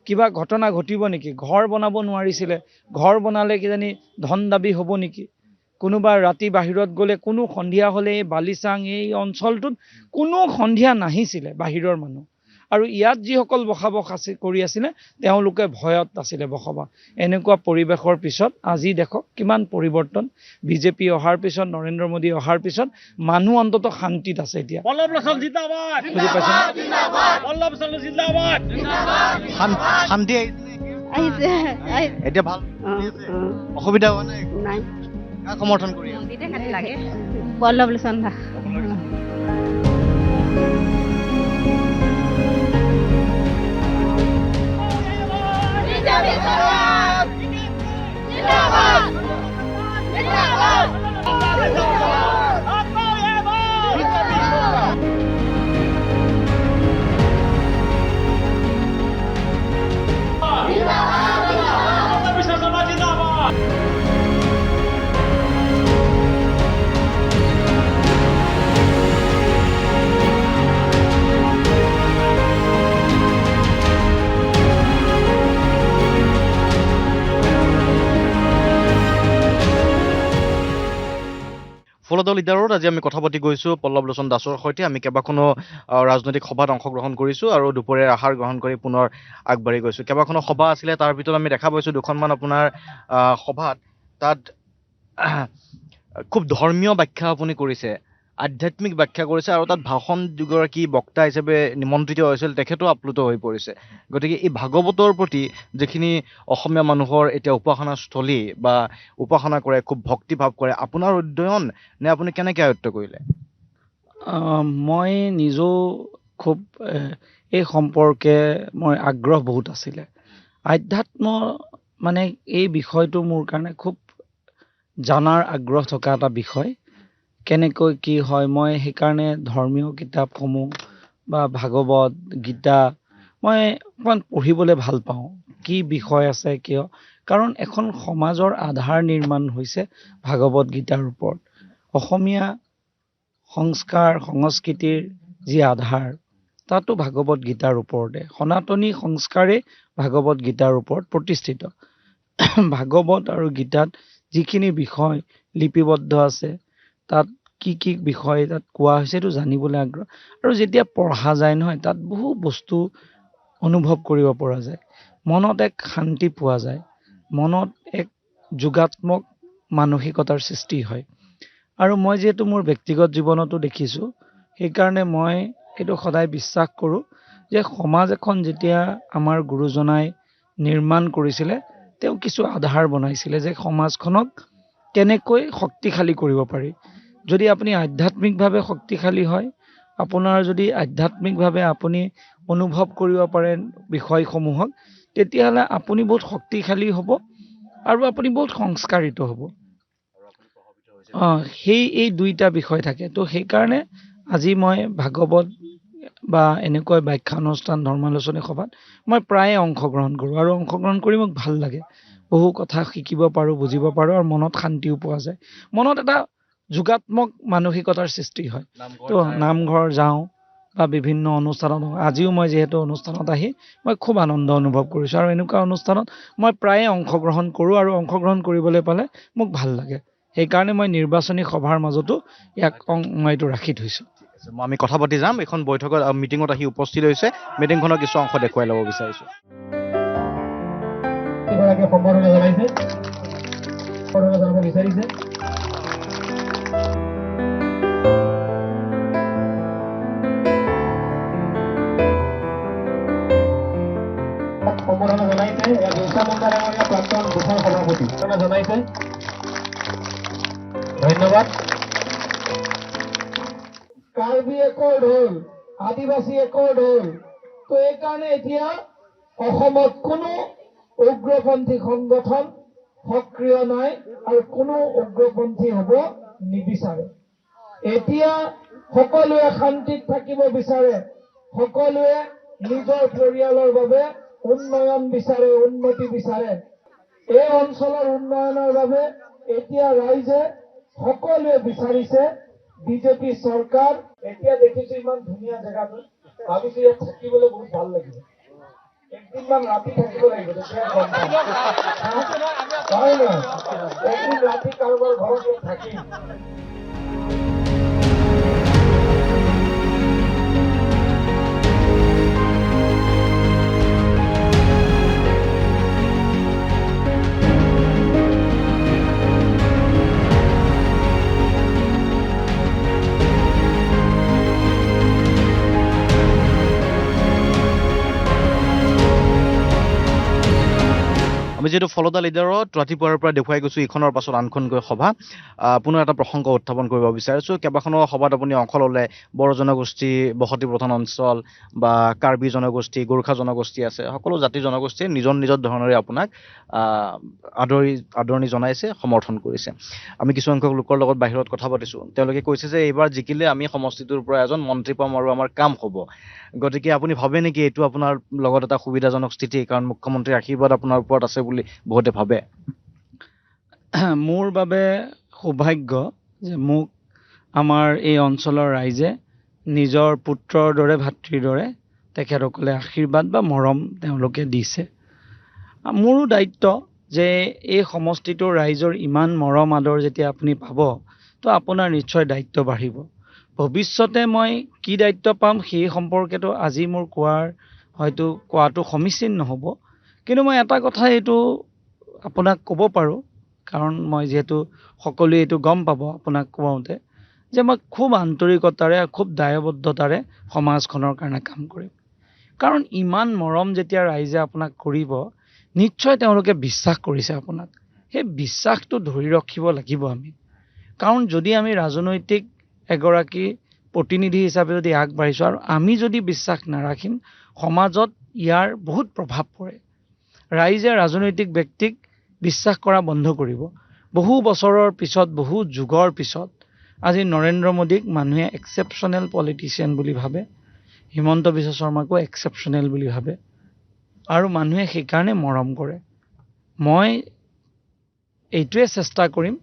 কিবা ঘটনা ঘটিব নেকি। ঘৰ বনাব নোৱাৰিছিলে, ঘৰ বনালে কিজানি ধন দাবী হ'ব নেকি। কোনোবা ৰাতি বাহিৰত গ'লে, কোনো সন্ধিয়া হ'লে এই বালিচাং এই অঞ্চলটোত কোনো সন্ধিয়া নাহিছিলে বাহিৰৰ মানুহ। আৰু ইয়াত যিসকল বসবাস কৰি আছিলে তেওঁলোকে ভয়ত আছিলে বসবাস। এনেকুৱা পৰিৱেশৰ পিছত আজি দেখক কিমান পৰিৱৰ্তন। বিজেপি অহাৰ পিছত, নৰেন্দ্ৰ মোদী অহাৰ পিছত মানুহ অন্তত শান্তিত আছে এতিয়া। বুজি পাইছে? শান্তি আহিছে এতিয়া ভাল, অসুবিধা হোৱা নাই? নাই। কাক সমৰ্থন কৰি লাগে পল্লৱলোচন দাস। ফলদা লিডাৰত আজি আমি কথা পাতি গৈছোঁ পল্লৱ লোচন দাসৰ সৈতে। আমি কেইবাখনো ৰাজনৈতিক সভাত অংশগ্ৰহণ কৰিছোঁ আৰু দুপৰীয়াৰ আহাৰ গ্ৰহণ কৰি পুনৰ আগবাঢ়ি গৈছোঁ। কেইবাখনো সভা আছিলে, তাৰ ভিতৰত আমি দেখা পাইছোঁ দুখনমান আপোনাৰ সভাত তাত খুব ধৰ্মীয় ব্যাখ্যা আপুনি কৰিছে, আধ্যাত্মিক ব্যাখ্যা কৰিছে আৰু তাত ভাষণ দুগৰাকী বক্তা হিচাপে নিমন্ত্ৰিত হৈছিল, তেখেতো আপ্লুত হৈ পৰিছে। গতিকে এই ভাগৱতৰ প্ৰতি যিখিনি অসমীয়া মানুহৰ এতিয়া উপাসনাস্থলী বা উপাসনা কৰে, খুব ভক্তিভাৱ কৰে, আপোনাৰ অধ্যয়ন নে আপুনি কেনেকৈ আয়ত্ব কৰিলে? মই নিজেও খুব এই সম্পৰ্কে মই আগ্ৰহ বহুত আছিলে। আধ্যাত্ম মানে এই বিষয়টো মোৰ কাৰণে খুব জানাৰ আগ্ৰহ থকা এটা বিষয়। কেনেকৈ কি হয়, মই সেইকাৰণে ধৰ্মীয় কিতাপসমূহ বা ভাগৱত গীতা মই অকণমান পঢ়িবলৈ ভাল পাওঁ। কি বিষয় আছে কিয়, কাৰণ এখন সমাজৰ আধাৰ নিৰ্মাণ হৈছে ভাগৱত গীতাৰ ওপৰত। অসমীয়া সংস্কাৰ সংস্কৃতিৰ যি আধাৰ তাতো ভাগৱত গীতাৰ ওপৰতে, সনাতনী সংস্কাৰেই ভাগৱত গীতাৰ ওপৰত প্ৰতিষ্ঠিত। ভাগৱত আৰু গীতাত যিখিনি বিষয় লিপিবদ্ধ আছে, তাত কি কি বিষয় তাত কোৱা হৈছে সেইটো জানিবলৈ আগ্ৰহ। আৰু যেতিয়া পঢ়া যায় নহয়, তাত বহু বস্তু অনুভৱ কৰিব পৰা যায়, মনত এক শান্তি পোৱা যায়, মনত এক যোগাত্মক মানসিকতাৰ সৃষ্টি হয়। আৰু মই যিহেতু মোৰ ব্যক্তিগত জীৱনতো দেখিছোঁ, সেইকাৰণে মই এইটো সদায় বিশ্বাস কৰোঁ যে সমাজ এখন যেতিয়া আমাৰ গুৰুজনাই নিৰ্মাণ কৰিছিলে, তেওঁ কিছু আধাৰ বনাইছিলে যে সমাজখনক কেনেকৈ শক্তিশালী কৰিব পাৰি। যদি আপুনি আধ্যাত্মিকভাৱে শক্তিশালী হয়, আপোনাৰ যদি আধ্যাত্মিকভাৱে আপুনি অনুভৱ কৰিব পাৰে বিষয়সমূহক, তেতিয়াহ'লে আপুনি বহুত শক্তিশালী হ'ব আৰু আপুনি বহুত সংস্কাৰিত হ'ব। এই দুইটা বিষয় থাকে। তো সেইকাৰণে আজি মই ভাগৱত বা এনেকুৱা ব্যাখ্যা অনুষ্ঠান ধৰ্মালোচনী সভাত মই প্ৰায়ে অংশগ্ৰহণ কৰোঁ আৰু অংশগ্ৰহণ কৰি মোক ভাল লাগে। বহু কথা শিকিব পাৰোঁ, বুজিব পাৰোঁ আৰু মনত শান্তিও পোৱা যায়, মনত এটা যোগাত্মক মানসিকতাৰ সৃষ্টি হয়। তো নামঘৰ যাওঁ বা বিভিন্ন অনুষ্ঠানত, আজিও মই যিহেতু অনুষ্ঠানত আহি মই খুব আনন্দ অনুভৱ কৰিছোঁ আৰু এনেকুৱা অনুষ্ঠানত মই প্ৰায়ে অংশগ্ৰহণ কৰোঁ আৰু অংশগ্ৰহণ কৰিবলৈ পালে মোক ভাল লাগে। সেইকাৰণে মই নিৰ্বাচনী সভাৰ মাজতো মই এইটো ৰাখি থৈছোঁ। আমি কথা পাতি যাম। এখন বৈঠকত মিটিঙত আহি উপস্থিত হৈছে, মিটিংখনৰ কিছু অংশ দেখুৱাই ল'ব বিচাৰিছোঁ। সম্বৰ্ধনা জনাইছে, সম্বৰ্ধনা জনাব বিচাৰিছে। সম্বৰ্ধনা জনাইছে প্ৰাক্তন গোটৰ সভাপতি জনাইছে, ধন্যবাদ। কাৰ্বি একৰ্ড হ'ল, আদিবাসী একৰ্ড হ'ল। তো এইকাৰণে এতিয়া অসমত কোনো উগ্ৰপন্থী সংগঠন সক্ৰিয় নাই আৰু কোনো উগ্ৰপন্থী হ'ব নিবিচাৰে। এতিয়া সকলোৱে শান্তিত থাকিব বিচাৰে, সকলোৱে নিজৰ পৰিয়ালৰ বাবে উন্নয়ন বিচাৰে, উন্নতি বিচাৰে। এই অঞ্চলৰ উন্নয়নৰ বাবে এতিয়া ৰাইজে সকলোৱে বিচাৰিছে বিজেপি চৰকাৰ। এতিয়া দেখিছো ইমান ধুনীয়া জেগাটো, ভাবিছো ইয়াত থাকিবলৈ বহুত ভাল লাগিব। একদিনমান ৰাতি থাকিব লাগিব, তেতিয়া গম পাম। একদিন ৰাতি কাৰোবাৰ ঘৰত থাকিম। আমি যিহেতু ফলদা লিডাৰত ৰাতিপুৱাৰ পৰা দেখুৱাই গৈছোঁ ইখনৰ পাছত আনখনকৈ সভা, পুনৰ এটা প্ৰসংগ উত্থাপন কৰিব বিচাৰিছোঁ। কেইবাখনো সভাত আপুনি অংশ ল'লে। বড়ো জনগোষ্ঠী বসতি প্ৰধান অঞ্চল বা কাৰ্বি জনগোষ্ঠী, গোৰ্খা জনগোষ্ঠী আছে, সকলো জাতি জনগোষ্ঠীয়ে নিজৰ নিজৰ ধৰণেৰে আপোনাক আদৰণি জনাইছে, সমৰ্থন কৰিছে। আমি কিছুসংখ্যক লোকৰ লগত বাহিৰত কথা পাতিছোঁ, তেওঁলোকে কৈছে যে এইবাৰ জিকিলে আমি সমষ্টিটোৰ পৰা এজন মন্ত্ৰী পাম আৰু আমাৰ কাম হ'ব। গতিকে আপুনি ভাবে নেকি এইটো আপোনাৰ লগত এটা সুবিধাজনক স্থিতি, কাৰণ মুখ্যমন্ত্ৰীৰ আশীৰ্বাদ আপোনাৰ ওপৰত আছে বুলি বহুতে ভাবে? মোৰ বাবে সৌভাগ্য যে মোক আমাৰ এই অঞ্চলৰ ৰাইজে নিজৰ পুত্ৰৰ দৰে, ভাতৃৰ দৰে তেখেতসকলে আশীৰ্বাদ বা মৰম তেওঁলোকে দিছে। মোৰো দায়িত্ব যে এই সমষ্টিটোৰ ৰাইজৰ ইমান মৰম আদৰ যেতিয়া আপুনি পাব, তো আপোনাৰ নিশ্চয় দায়িত্ব বাঢ়িব। ভৱিষ্যতে মই কি দায়িত্ব পাম সেই সম্পৰ্কেতো আজি মোৰ কোৱাটো সমীচীন নহ'ব, কিন্তু মই এটা কথা এইটো আপোনাক ক'ব পাৰোঁ, কাৰণ মই যিহেতু সকলোৱে এইটো গম পাব আপোনাক কওঁতে, যে মই খুব আন্তৰিকতাৰে খুব দায়বদ্ধতাৰে সমাজখনৰ কাৰণে কাম কৰিম। কাৰণ ইমান মৰম যেতিয়া ৰাইজে আপোনাক কৰিব, নিশ্চয় তেওঁলোকে বিশ্বাস কৰিছে আপোনাক। সেই বিশ্বাসটো ধৰি ৰাখিব লাগিব আমি। কাৰণ যদি আমি ৰাজনৈতিক এগৰাকী প্ৰতিনিধি হিচাপে যদি আগবাঢ়িছোঁ আৰু আমি যদি বিশ্বাস নাৰাখিম, সমাজত ইয়াৰ বহুত প্ৰভাৱ পৰে। ৰাইজে ৰাজনৈতিক ব্যক্তিক বিশ্বাস কৰা বন্ধ কৰিব। বহু বছৰৰ পিছত, বহু যুগৰ পিছত আজি নৰেন্দ্ৰ মোদীক মানুহে এক্সেপশ্যনেল পলিটিচিয়ান বুলি ভাবে, হিমন্ত বিশ্ব শৰ্মাকো এক্সেপশ্যনেল বুলি ভাবে, আৰু মানুহে সেইকাৰণে মৰম কৰে। মই এইটোৱে চেষ্টা কৰিম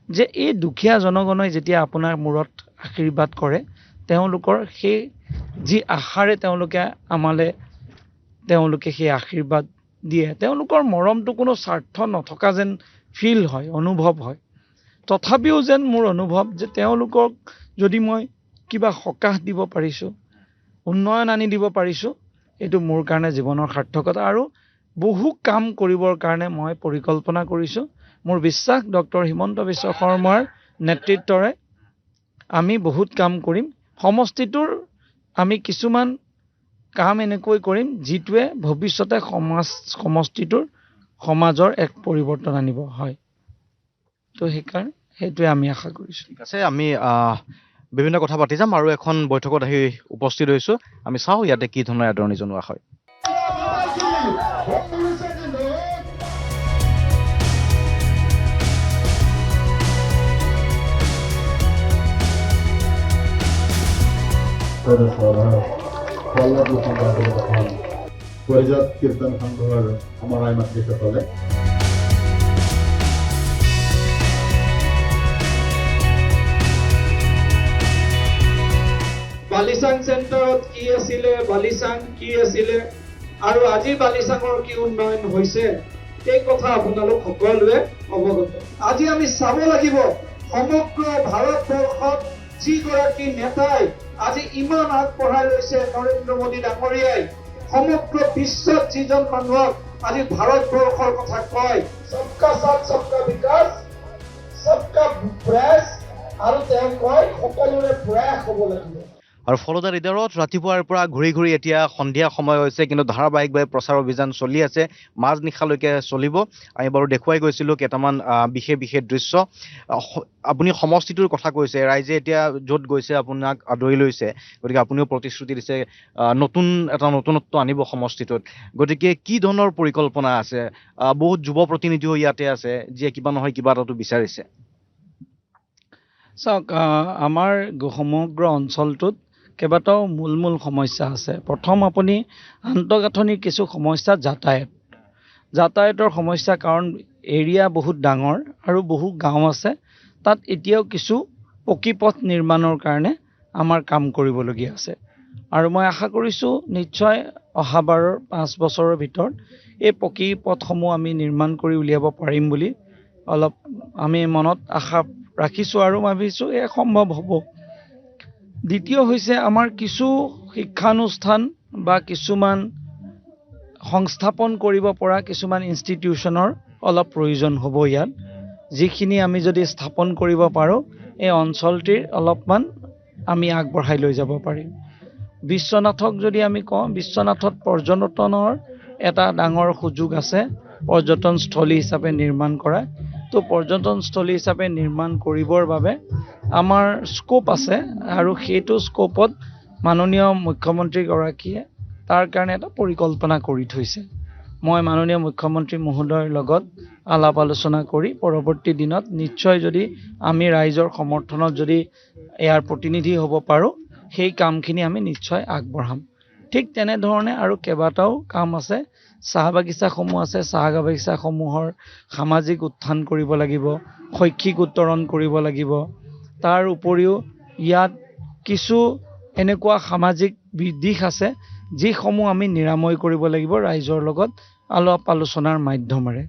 যে এই দুখীয়া জনগণই যেতিয়া আপোনাৰ মূৰত আশীৰ্বাদ কৰে, তেওঁলোকৰ সেই যি আশাৰে তেওঁলোকে সেই আশীৰ্বাদ দিয়ে, তেওঁলোকৰ মৰমটো কোনো স্বাৰ্থ নথকা যেন ফিল হয়, অনুভৱ হয়। তথাপিও যেন মোৰ অনুভৱ যে তেওঁলোকক যদি মই কিবা সকাহ দিব পাৰিছোঁ, উন্নয়ন আনি দিব পাৰিছোঁ, এইটো মোৰ কাৰণে জীৱনৰ সাৰ্থকতা। আৰু বহু কাম কৰিবৰ কাৰণে মই পৰিকল্পনা কৰিছোঁ। মোৰ বিশ্বাস ডক্টৰ হিমন্ত বিশ্ব শৰ্মাৰ নেতৃত্বৰে আমি বহুত কাম কৰিম। সমষ্টিটোৰ আমি কিছুমান কাম এনেকৈ কৰিম যিটোৱে ভৱিষ্যতে সমাজৰ এক পৰিৱৰ্তন আনিব। হয়, তো সেইকাৰণে সেইটোৱে আমি আশা কৰিছোঁ। ঠিক আছে, আমি বিভিন্ন কথা পাতি যাম আৰু এখন বৈঠকত আহি উপস্থিত হৈছোঁ। আমি চাওঁ ইয়াতে কি ধৰণৰ আদৰণি জনোৱা হয়। পৰিজাত কীৰ্তন সংঘৰ সমৰাই মাতৃসকলে বালিচাং চেণ্টাৰত কি আছিলে, বালিচাং কি আছিলে আৰু আজি বালিচাঙৰ কি উন্নয়ন হৈছে, এই কথা আপোনালোক সকলোৱে অৱগত। আজি আমি চাব লাগিব সমগ্ৰ ভাৰতবৰ্ষত যিগৰাকী নেতাই আজি ইমান আগবঢ়াই লৈছে নৰেন্দ্ৰ মোদী ডাঙৰীয়াই, সমগ্ৰ বিশ্বত যিজন মানুহক আজি ভাৰতবৰ্ষৰ কথা কয়, সবকা সাথ সবকা বিকাশ সবকা প্ৰয়াস, আৰু তেওঁ কয় সকলোৰে প্ৰয়াস হ'ব লাগিব। আৰু ফলদা লিডাৰত ৰাতিপুৱাৰ পৰা ঘূৰি ঘূৰি এতিয়া সন্ধিয়া সময় হৈছে, কিন্তু ধাৰাবাহিকভাৱে প্ৰচাৰ অভিযান চলি আছে, মাজনিশালৈকে চলিব। আমি বাৰু দেখুৱাই গৈছিলোঁ কেইটামান বিশেষ দৃশ্য। আপুনি সমষ্টিটোৰ কথা কৈছে, ৰাইজে এতিয়া য'ত গৈছে আপোনাক আদৰি লৈছে, গতিকে আপুনিও প্ৰতিশ্ৰুতি দিছে এটা নতুনত্ব আনিব সমষ্টিটোত। গতিকে কি ধৰণৰ পৰিকল্পনা আছে? বহুত যুৱ প্ৰতিনিধিও ইয়াতে আছে যিয়ে কিবা নহয় কিবা এটাতো বিচাৰিছে। চাওক, আমাৰ সমগ্ৰ অঞ্চলটোত কেইবাটাও মূল সমস্যা আছে। প্ৰথম আপুনি আন্তঃগাঁথনিৰ কিছু সমস্যা, যাতায়াতৰ সমস্যা, কাৰণ এৰিয়া বহুত ডাঙৰ আৰু বহু গাঁও আছে। তাত এতিয়াও কিছু পকী পথ নিৰ্মাণৰ কাৰণে আমাৰ কাম কৰিবলগীয়া আছে, আৰু মই আশা কৰিছোঁ নিশ্চয় অহাবাৰৰ 5 বছৰৰ ভিতৰত এই পকী পথসমূহ আমি নিৰ্মাণ কৰি উলিয়াব পাৰিম বুলি অলপ আমি মনত আশা ৰাখিছোঁ আৰু ভাবিছোঁ এয়া সম্ভৱ হ'ব। দ্বিতীয় হৈছে আমাৰ কিছু শিক্ষানুষ্ঠান বা কিছুমান সংস্থাপন কৰিব পৰা কিছুমান ইনষ্টিটিউশ্যনৰ অলপ প্ৰয়োজন হ'ব ইয়াত, যিখিনি আমি যদি স্থাপন কৰিব পাৰোঁ এই অঞ্চলটিৰ অলপমান আমি আগবঢ়াই লৈ যাব পাৰিম। বিশ্বনাথক যদি আমি কওঁ, বিশ্বনাথত পৰ্যটনৰ এটা ডাঙৰ সুযোগ আছে পৰ্যটনস্থলী হিচাপে নিৰ্মাণ কৰা। তো পৰ্যটনস্থলী হিচাপে নিৰ্মাণ কৰিবৰ বাবে আমাৰ স্কোপ আছে, আৰু সেইটো স্কোপত মাননীয় মুখ্যমন্ত্ৰীগৰাকীয়ে তাৰ কাৰণে এটা পৰিকল্পনা কৰি থৈছে। মই মাননীয় মুখ্যমন্ত্ৰী মহোদয়ৰ লগত আলাপ আলোচনা কৰি পৰৱৰ্তী দিনত নিশ্চয় যদি আমি ৰাইজৰ সমৰ্থনত যদি ইয়াৰ প্ৰতিনিধি হ'ব পাৰোঁ, সেই কামখিনি আমি নিশ্চয় আগবঢ়াম। ঠিক তেনেধৰণে আৰু কেইবাটাও কাম আছে, চাহ বাগিচাসমূহ আছে, চাহ বাগিচাসমূহৰ সামাজিক উত্থান কৰিব লাগিব, শৈক্ষিক উত্তৰণ কৰিব লাগিব। তাৰ উপৰিও ইয়াত কিছু এনেকুৱা সামাজিক দিশ আছে যিসমূহ আমি নিৰাময় কৰিব লাগিব ৰাইজৰ লগত আলাপ আলোচনাৰ মাধ্যমেৰে।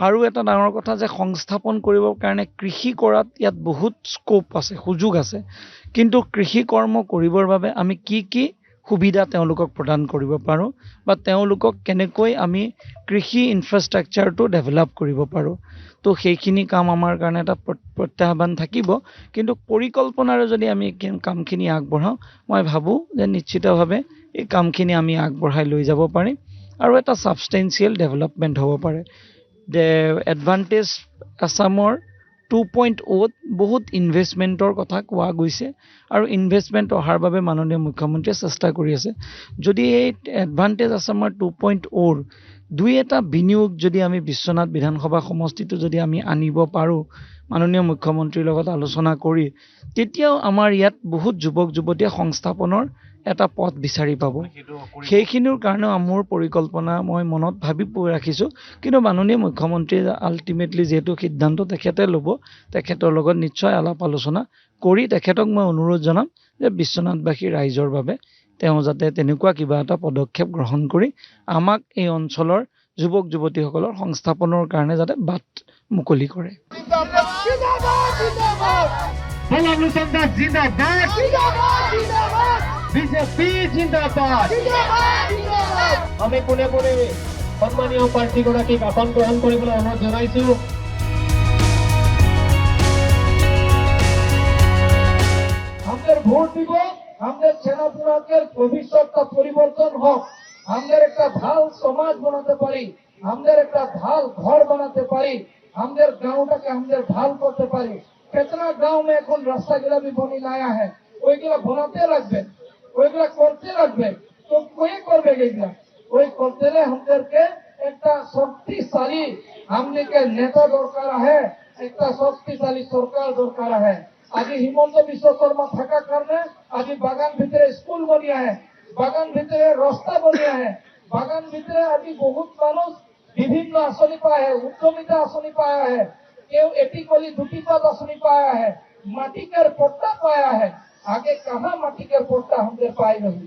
আৰু এটা ডাঙৰ কথা যে সংস্থাপন কৰিবৰ কাৰণে কৃষি কৰাত ইয়াত বহুত স্কোপ আছে, সুযোগ আছে। কিন্তু কৃষি কৰ্ম কৰিবৰ বাবে আমি কি সুবিধা তেওঁলোকক প্ৰদান কৰিব পাৰোঁ বা তেওঁলোকক কেনেকৈ আমি কৃষি ইনফ্ৰাষ্ট্ৰাকচাৰটো ডেভেলপ কৰিব পাৰোঁ। তো সেইখিনি কাম আমাৰ কাৰণে এটা প্ৰত্যাহ্বান থাকিব। কিন্তু পৰিকল্পনাৰে যদি আমি কামখিনি আগবঢ়াওঁ, মই ভাবোঁ যে নিশ্চিতভাৱে এই কামখিনি আমি আগবঢ়াই লৈ যাব পাৰিম আৰু এটা ছাবষ্টেঞ্চিয়েল ডেভেলপমেণ্ট হ'ব পাৰে। এডভান্টেজ আছামৰ 2.0ত বহুত ইনভেষ্টমেণ্টৰ কথা কোৱা গৈছে আৰু ইনভেষ্টমেণ্ট অহাৰ বাবে মাননীয় মুখ্যমন্ত্ৰীয়ে চেষ্টা কৰি আছে। যদি এই এডভান্টেজ আছামৰ 2.0ৰ দুই এটা বিনিয়োগ যদি আমি বিশ্বনাথ বিধানসভা সমষ্টিটো যদি আমি আনিব পাৰোঁ মাননীয় মুখ্যমন্ত্ৰীৰ লগত আলোচনা কৰি, তেতিয়াও আমাৰ ইয়াত বহুত যুৱক যুৱতীয়ে সংস্থাপনৰ এটা পথ বিচাৰি পাব। সেইখিনিৰ কাৰণেও মোৰ পৰিকল্পনা মই মনত ভাবি ৰাখিছোঁ। কিন্তু মাননীয় মুখ্যমন্ত্ৰীয়ে আল্টিমেটলি যিহেতু সিদ্ধান্ত তেখেতে ল'ব, তেখেতৰ লগত নিশ্চয় আলাপ আলোচনা কৰি তেখেতক মই অনুৰোধ জনাম যে বিশ্বনাথবাসী ৰাইজৰ বাবে তেওঁ যাতে তেনেকুৱা কিবা এটা পদক্ষেপ গ্ৰহণ কৰি আমাক এই অঞ্চলৰ যুৱক যুৱতীসকলৰ সংস্থাপনৰ কাৰণে যাতে বাট মুকলি কৰে। আমি পোনে পোনে সন্মানীয় প্ৰাৰ্থীগৰাকীক আসন গ্ৰহণ কৰিবলৈ অনুৰোধ জনাইছোঁ। আমাদের ভোট দিব, আমাদের সেনাপুরাকের ভবিষ্যৎটা পরিবর্তন হোক, আমাদের একটা ভাল সমাজ বানাতে পারি, আমাদের একটা ভাল ঘর বানাতে পারি, আমাদের গাঁवটাকে আমাদের ভাল করতে পারি। कितना गांव में এখন রাস্তাগুলা भी বনি নয়া है, ওইগুলা বানাতে লাগবে, ওইগুলা করতে লাগবে। তো কই করবে এগুলা? ওই করতে হলে আমাদেরকে একটা শক্তিশালী আমলিকে নেতা দরকার আছে, একটা শক্তিশালী সরকার দরকার আছে। আজি হিমন্ত বিশ্ব শর্মা থাকার কারণে আজি বাগান ভিতরে স্কুল বনিয়া है, বাগান ভিতরে রাস্তা বনিয়া है, বাগান ভিতরে আজি বহুত মানুষ বিভিন্ন আসনি পায় है, উদ্যমিতা আসনি পায়া है, কেউ এটি কলি দুটি পদ আসনি পায়া है, মাটিকের পট্টা পায়া है। आगे कहाँ माटिकेर पट्टा हमদের पाई नहीं।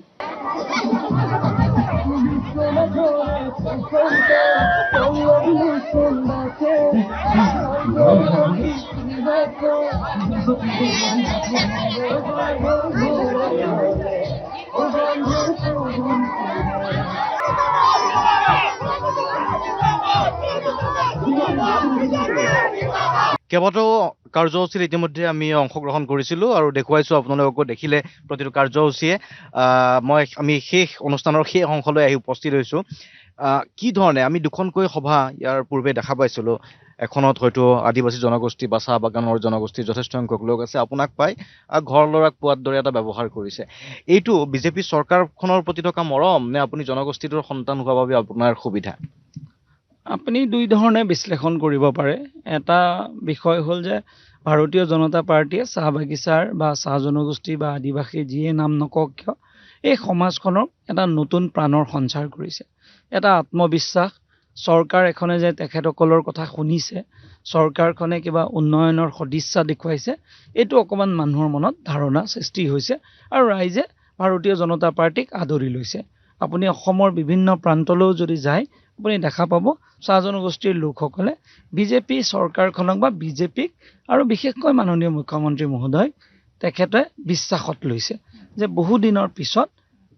কেইবাটাও কাৰ্যসূচীত ইতিমধ্যে আমি অংশগ্ৰহণ কৰিছিলোঁ আৰু দেখুৱাইছোঁ আপোনালোককো দেখিলে প্ৰতিটো কাৰ্যসূচীয়ে। আমি শেষ অনুষ্ঠানৰ শেষ অংশলৈ আহি উপস্থিত হৈছোঁ। কি ধৰণে আমি দুখনকৈ সভা ইয়াৰ পূৰ্বে দেখা পাইছিলোঁ। এখনত হয়তো আদিবাসী জনগোষ্ঠী বা চাহ বাগানৰ জনগোষ্ঠীৰ যথেষ্ট সংখ্যক লোক আছে, আপোনাক পাই ঘৰ ল'ৰাক পোৱাৰ দৰে এটা ব্যৱহাৰ কৰিছে। এইটো বিজেপি চৰকাৰখনৰ প্ৰতি থকা মৰম নে আপুনি জনগোষ্ঠীটোৰ সন্তান হোৱাৰ বাবে আপোনাৰ সুবিধা? আপুনি দুই ধৰণে বিশ্লেষণ কৰিব পাৰে। এটা বিষয় হ'ল যে ভাৰতীয় জনতা পাৰ্টীয়ে চাহ বাগিচাৰ বা চাহ জনগোষ্ঠী বা আদিবাসী যিয়ে নাম নকওক কিয় এই সমাজখনক এটা নতুন প্ৰাণৰ সঞ্চাৰ কৰিছে, এটা আত্মবিশ্বাস। চৰকাৰ এখনে যে তেখেতসকলৰ কথা শুনিছে, চৰকাৰখনে কিবা উন্নয়নৰ সদিচ্ছা দেখুৱাইছে, এইটো অকণমান মানুহৰ মনত ধাৰণা সৃষ্টি হৈছে আৰু ৰাইজে ভাৰতীয় জনতা পাৰ্টীক আদৰি লৈছে। আপুনি অসমৰ বিভিন্ন প্ৰান্তলৈও যদি যায় আপুনি দেখা পাব চাহ জনগোষ্ঠীৰ লোকসকলে বিজেপি চৰকাৰখনক বা বিজেপিক আৰু বিশেষকৈ মাননীয় মুখ্যমন্ত্ৰী মহোদয় তেখেতে বিশ্বাসত লৈছে যে বহুদিনৰ পিছত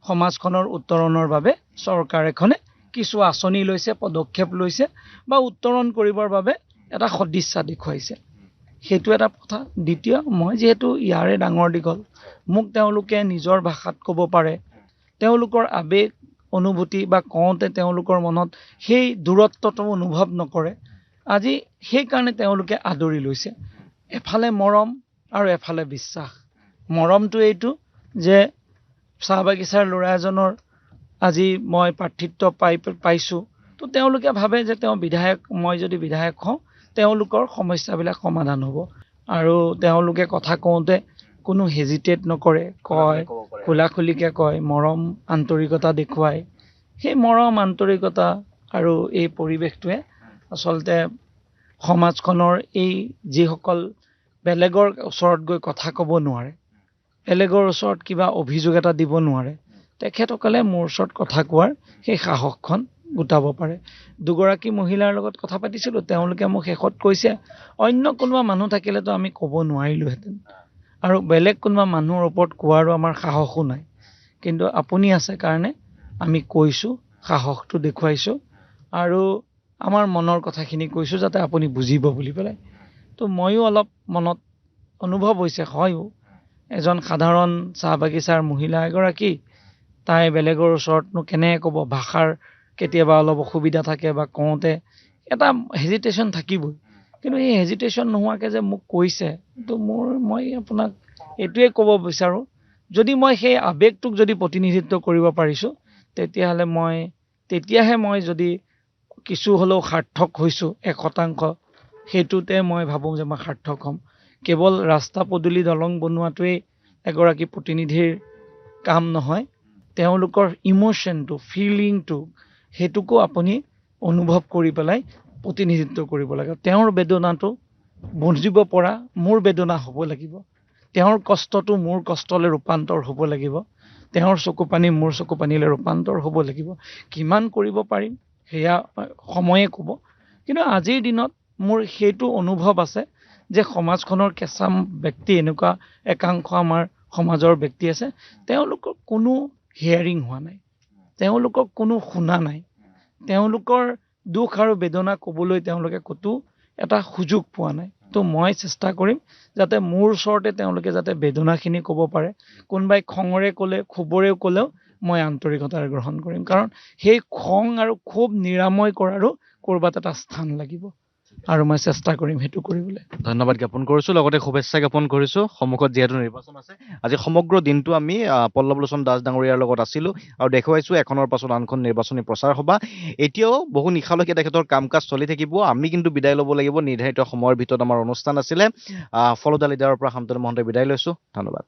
সমাজখনৰ উত্তৰণৰ বাবে চৰকাৰ এখনে কিছু আঁচনি লৈছে, পদক্ষেপ লৈছে বা উত্তৰণ কৰিবৰ বাবে এটা সদিচ্ছা দেখুৱাইছে। সেইটো এটা কথা। দ্বিতীয়, মই যিহেতু ইয়াৰে ডাঙৰ দীঘল, মোক তেওঁলোকে নিজৰ ভাষাত ক'ব পাৰে, তেওঁলোকৰ আৱেগ অনুভূতি বা কওঁতে তেওঁলোকৰ মনত সেই দূৰত্বটো অনুভৱ নকৰে। আজি সেইকাৰণে তেওঁলোকে আদৰি লৈছে। এফালে মৰম আৰু এফালে বিশ্বাস। মৰমটো এইটো যে চাহ বাগিচাৰ ল'ৰা এজনৰ আজি মই প্ৰাৰ্থিত্ব পাইছোঁ, তো তেওঁলোকে ভাবে যে তেওঁ বিধায়ক, মই যদি বিধায়ক হওঁ তেওঁলোকৰ সমস্যাবিলাক সমাধান হ'ব আৰু তেওঁলোকে কথা কওঁতে কোনো হেজিটেট নকৰে, কয় খোলাখুলিকৈ কয়, মৰম আন্তৰিকতা দেখুৱায়। সেই মৰম আন্তৰিকতা আৰু এই পৰিৱেশটোৱে আচলতে সমাজখনৰ এই যিসকল বেলেগৰ ওচৰত গৈ কথা ক'ব নোৱাৰে, বেলেগৰ ওচৰত কিবা অভিযোগ এটা দিব নোৱাৰে, তেখেতসকলে মোৰ ওচৰত কথা কোৱাৰ সেই সাহসখন গোটাব পাৰে। দুগৰাকী মহিলাৰ লগত কথা পাতিছিলোঁ, তেওঁলোকে মোক শেষত কৈছে অন্য কোনোবা মানুহ থাকিলেতো আমি ক'ব নোৱাৰিলোহেঁতেন আৰু বেলেগ কোনোবা মানুহৰ ওপৰত কোৱাৰো আমাৰ সাহসো নাই, কিন্তু আপুনি আছে কাৰণে আমি কৈছোঁ, সাহসটো দেখুৱাইছোঁ আৰু আমাৰ মনৰ কথাখিনি কৈছোঁ যাতে আপুনি বুজিব বুলি পেলাই। তো ময়ো অলপ মনত অনুভৱ হৈছে, হয়ও এজন সাধাৰণ চাহ বাগিচাৰ মহিলা এগৰাকী, তাই বেলেগৰ ওচৰতনো কেনেকৈ ক'ব, ভাষাৰ কেতিয়াবা অলপ অসুবিধা থাকে বা কওঁতে এটা হেজিটেশ্যন থাকিবই, কিন্তু এই হেজিটেশ্যন নোহোৱাকৈ যে মোক কৈছে, তো মই আপোনাক এইটোৱে ক'ব বিচাৰোঁ, যদি মই সেই আৱেগটোক যদি প্ৰতিনিধিত্ব কৰিব পাৰিছোঁ তেতিয়াহে মই যদি কিছু হ'লেও সাৰ্থক হৈছোঁ 1% সেইটোতে মই ভাবোঁ যে মই সাৰ্থক হ'ম। কেৱল ৰাস্তা পদূলি দলং বনোৱাটোৱেই এগৰাকী প্ৰতিনিধিৰ কাম নহয়, তেওঁলোকৰ ইম'শ্যনটো, ফিলিংটো, সেইটোকো আপুনি অনুভৱ কৰি পেলাই প্ৰতিনিধিত্ব কৰিব লাগে। তেওঁৰ বেদনাটো বুজিব পৰা মোৰ বেদনা হ'ব লাগিব, তেওঁৰ কষ্টটো মোৰ কষ্টলৈ ৰূপান্তৰ হ'ব লাগিব, তেওঁৰ চকুপানী মোৰ চকুপানীলৈ ৰূপান্তৰ হ'ব লাগিব। কিমান কৰিব পাৰিম সেয়া সময়ে ক'ব, কিন্তু আজিৰ দিনত মোৰ সেইটো অনুভৱ আছে যে সমাজখনৰ কেঁচা ব্যক্তি, এনেকুৱা একাংশ আমাৰ সমাজৰ ব্যক্তি আছে, তেওঁলোকৰ কোনো হিয়াৰিং হোৱা নাই, তেওঁলোকক কোনো শুনা নাই, তেওঁলোকৰ দুখ আৰু বেদনা ক'বলৈ তেওঁলোকে ক'তো এটা সুযোগ পোৱা নাই। তো মই চেষ্টা কৰিম যাতে মোৰ ওচৰতে তেওঁলোকে যাতে বেদনাখিনি ক'ব পাৰে, কোনোবাই খঙেৰে ক'লে, ক্ষোভেৰেও ক'লেও মই আন্তৰিকতাৰে গ্ৰহণ কৰিম, কাৰণ সেই খং আৰু ক্ষোভ নিৰাময় কৰাৰো ক'ৰবাত এটা স্থান লাগিব আৰু মই চেষ্টা কৰিম সেইটো কৰিবলৈ। ধন্যবাদ জ্ঞাপন কৰিছোঁ, লগতে শুভেচ্ছা জ্ঞাপন কৰিছোঁ। সন্মুখত যিহেতু নিৰ্বাচন আছে, আজি সমগ্ৰ দিনটো আমি পল্লৱলোচন দাস ডাঙৰীয়াৰ লগত আছিলোঁ আৰু দেখুৱাইছোঁ এখনৰ পাছত আনখন নিৰ্বাচনী প্ৰচাৰ সভা। এতিয়াও বহু নিশালৈকে তেখেতৰ কাম কাজ চলি থাকিব। আমি কিন্তু বিদায় ল'ব লাগিব, নিৰ্ধাৰিত সময়ৰ ভিতৰত আমাৰ অনুষ্ঠান আছিলে। ফলদা লিডাৰৰ পৰা শান্তনু মহন্তই বিদায় লৈছোঁ। ধন্যবাদ।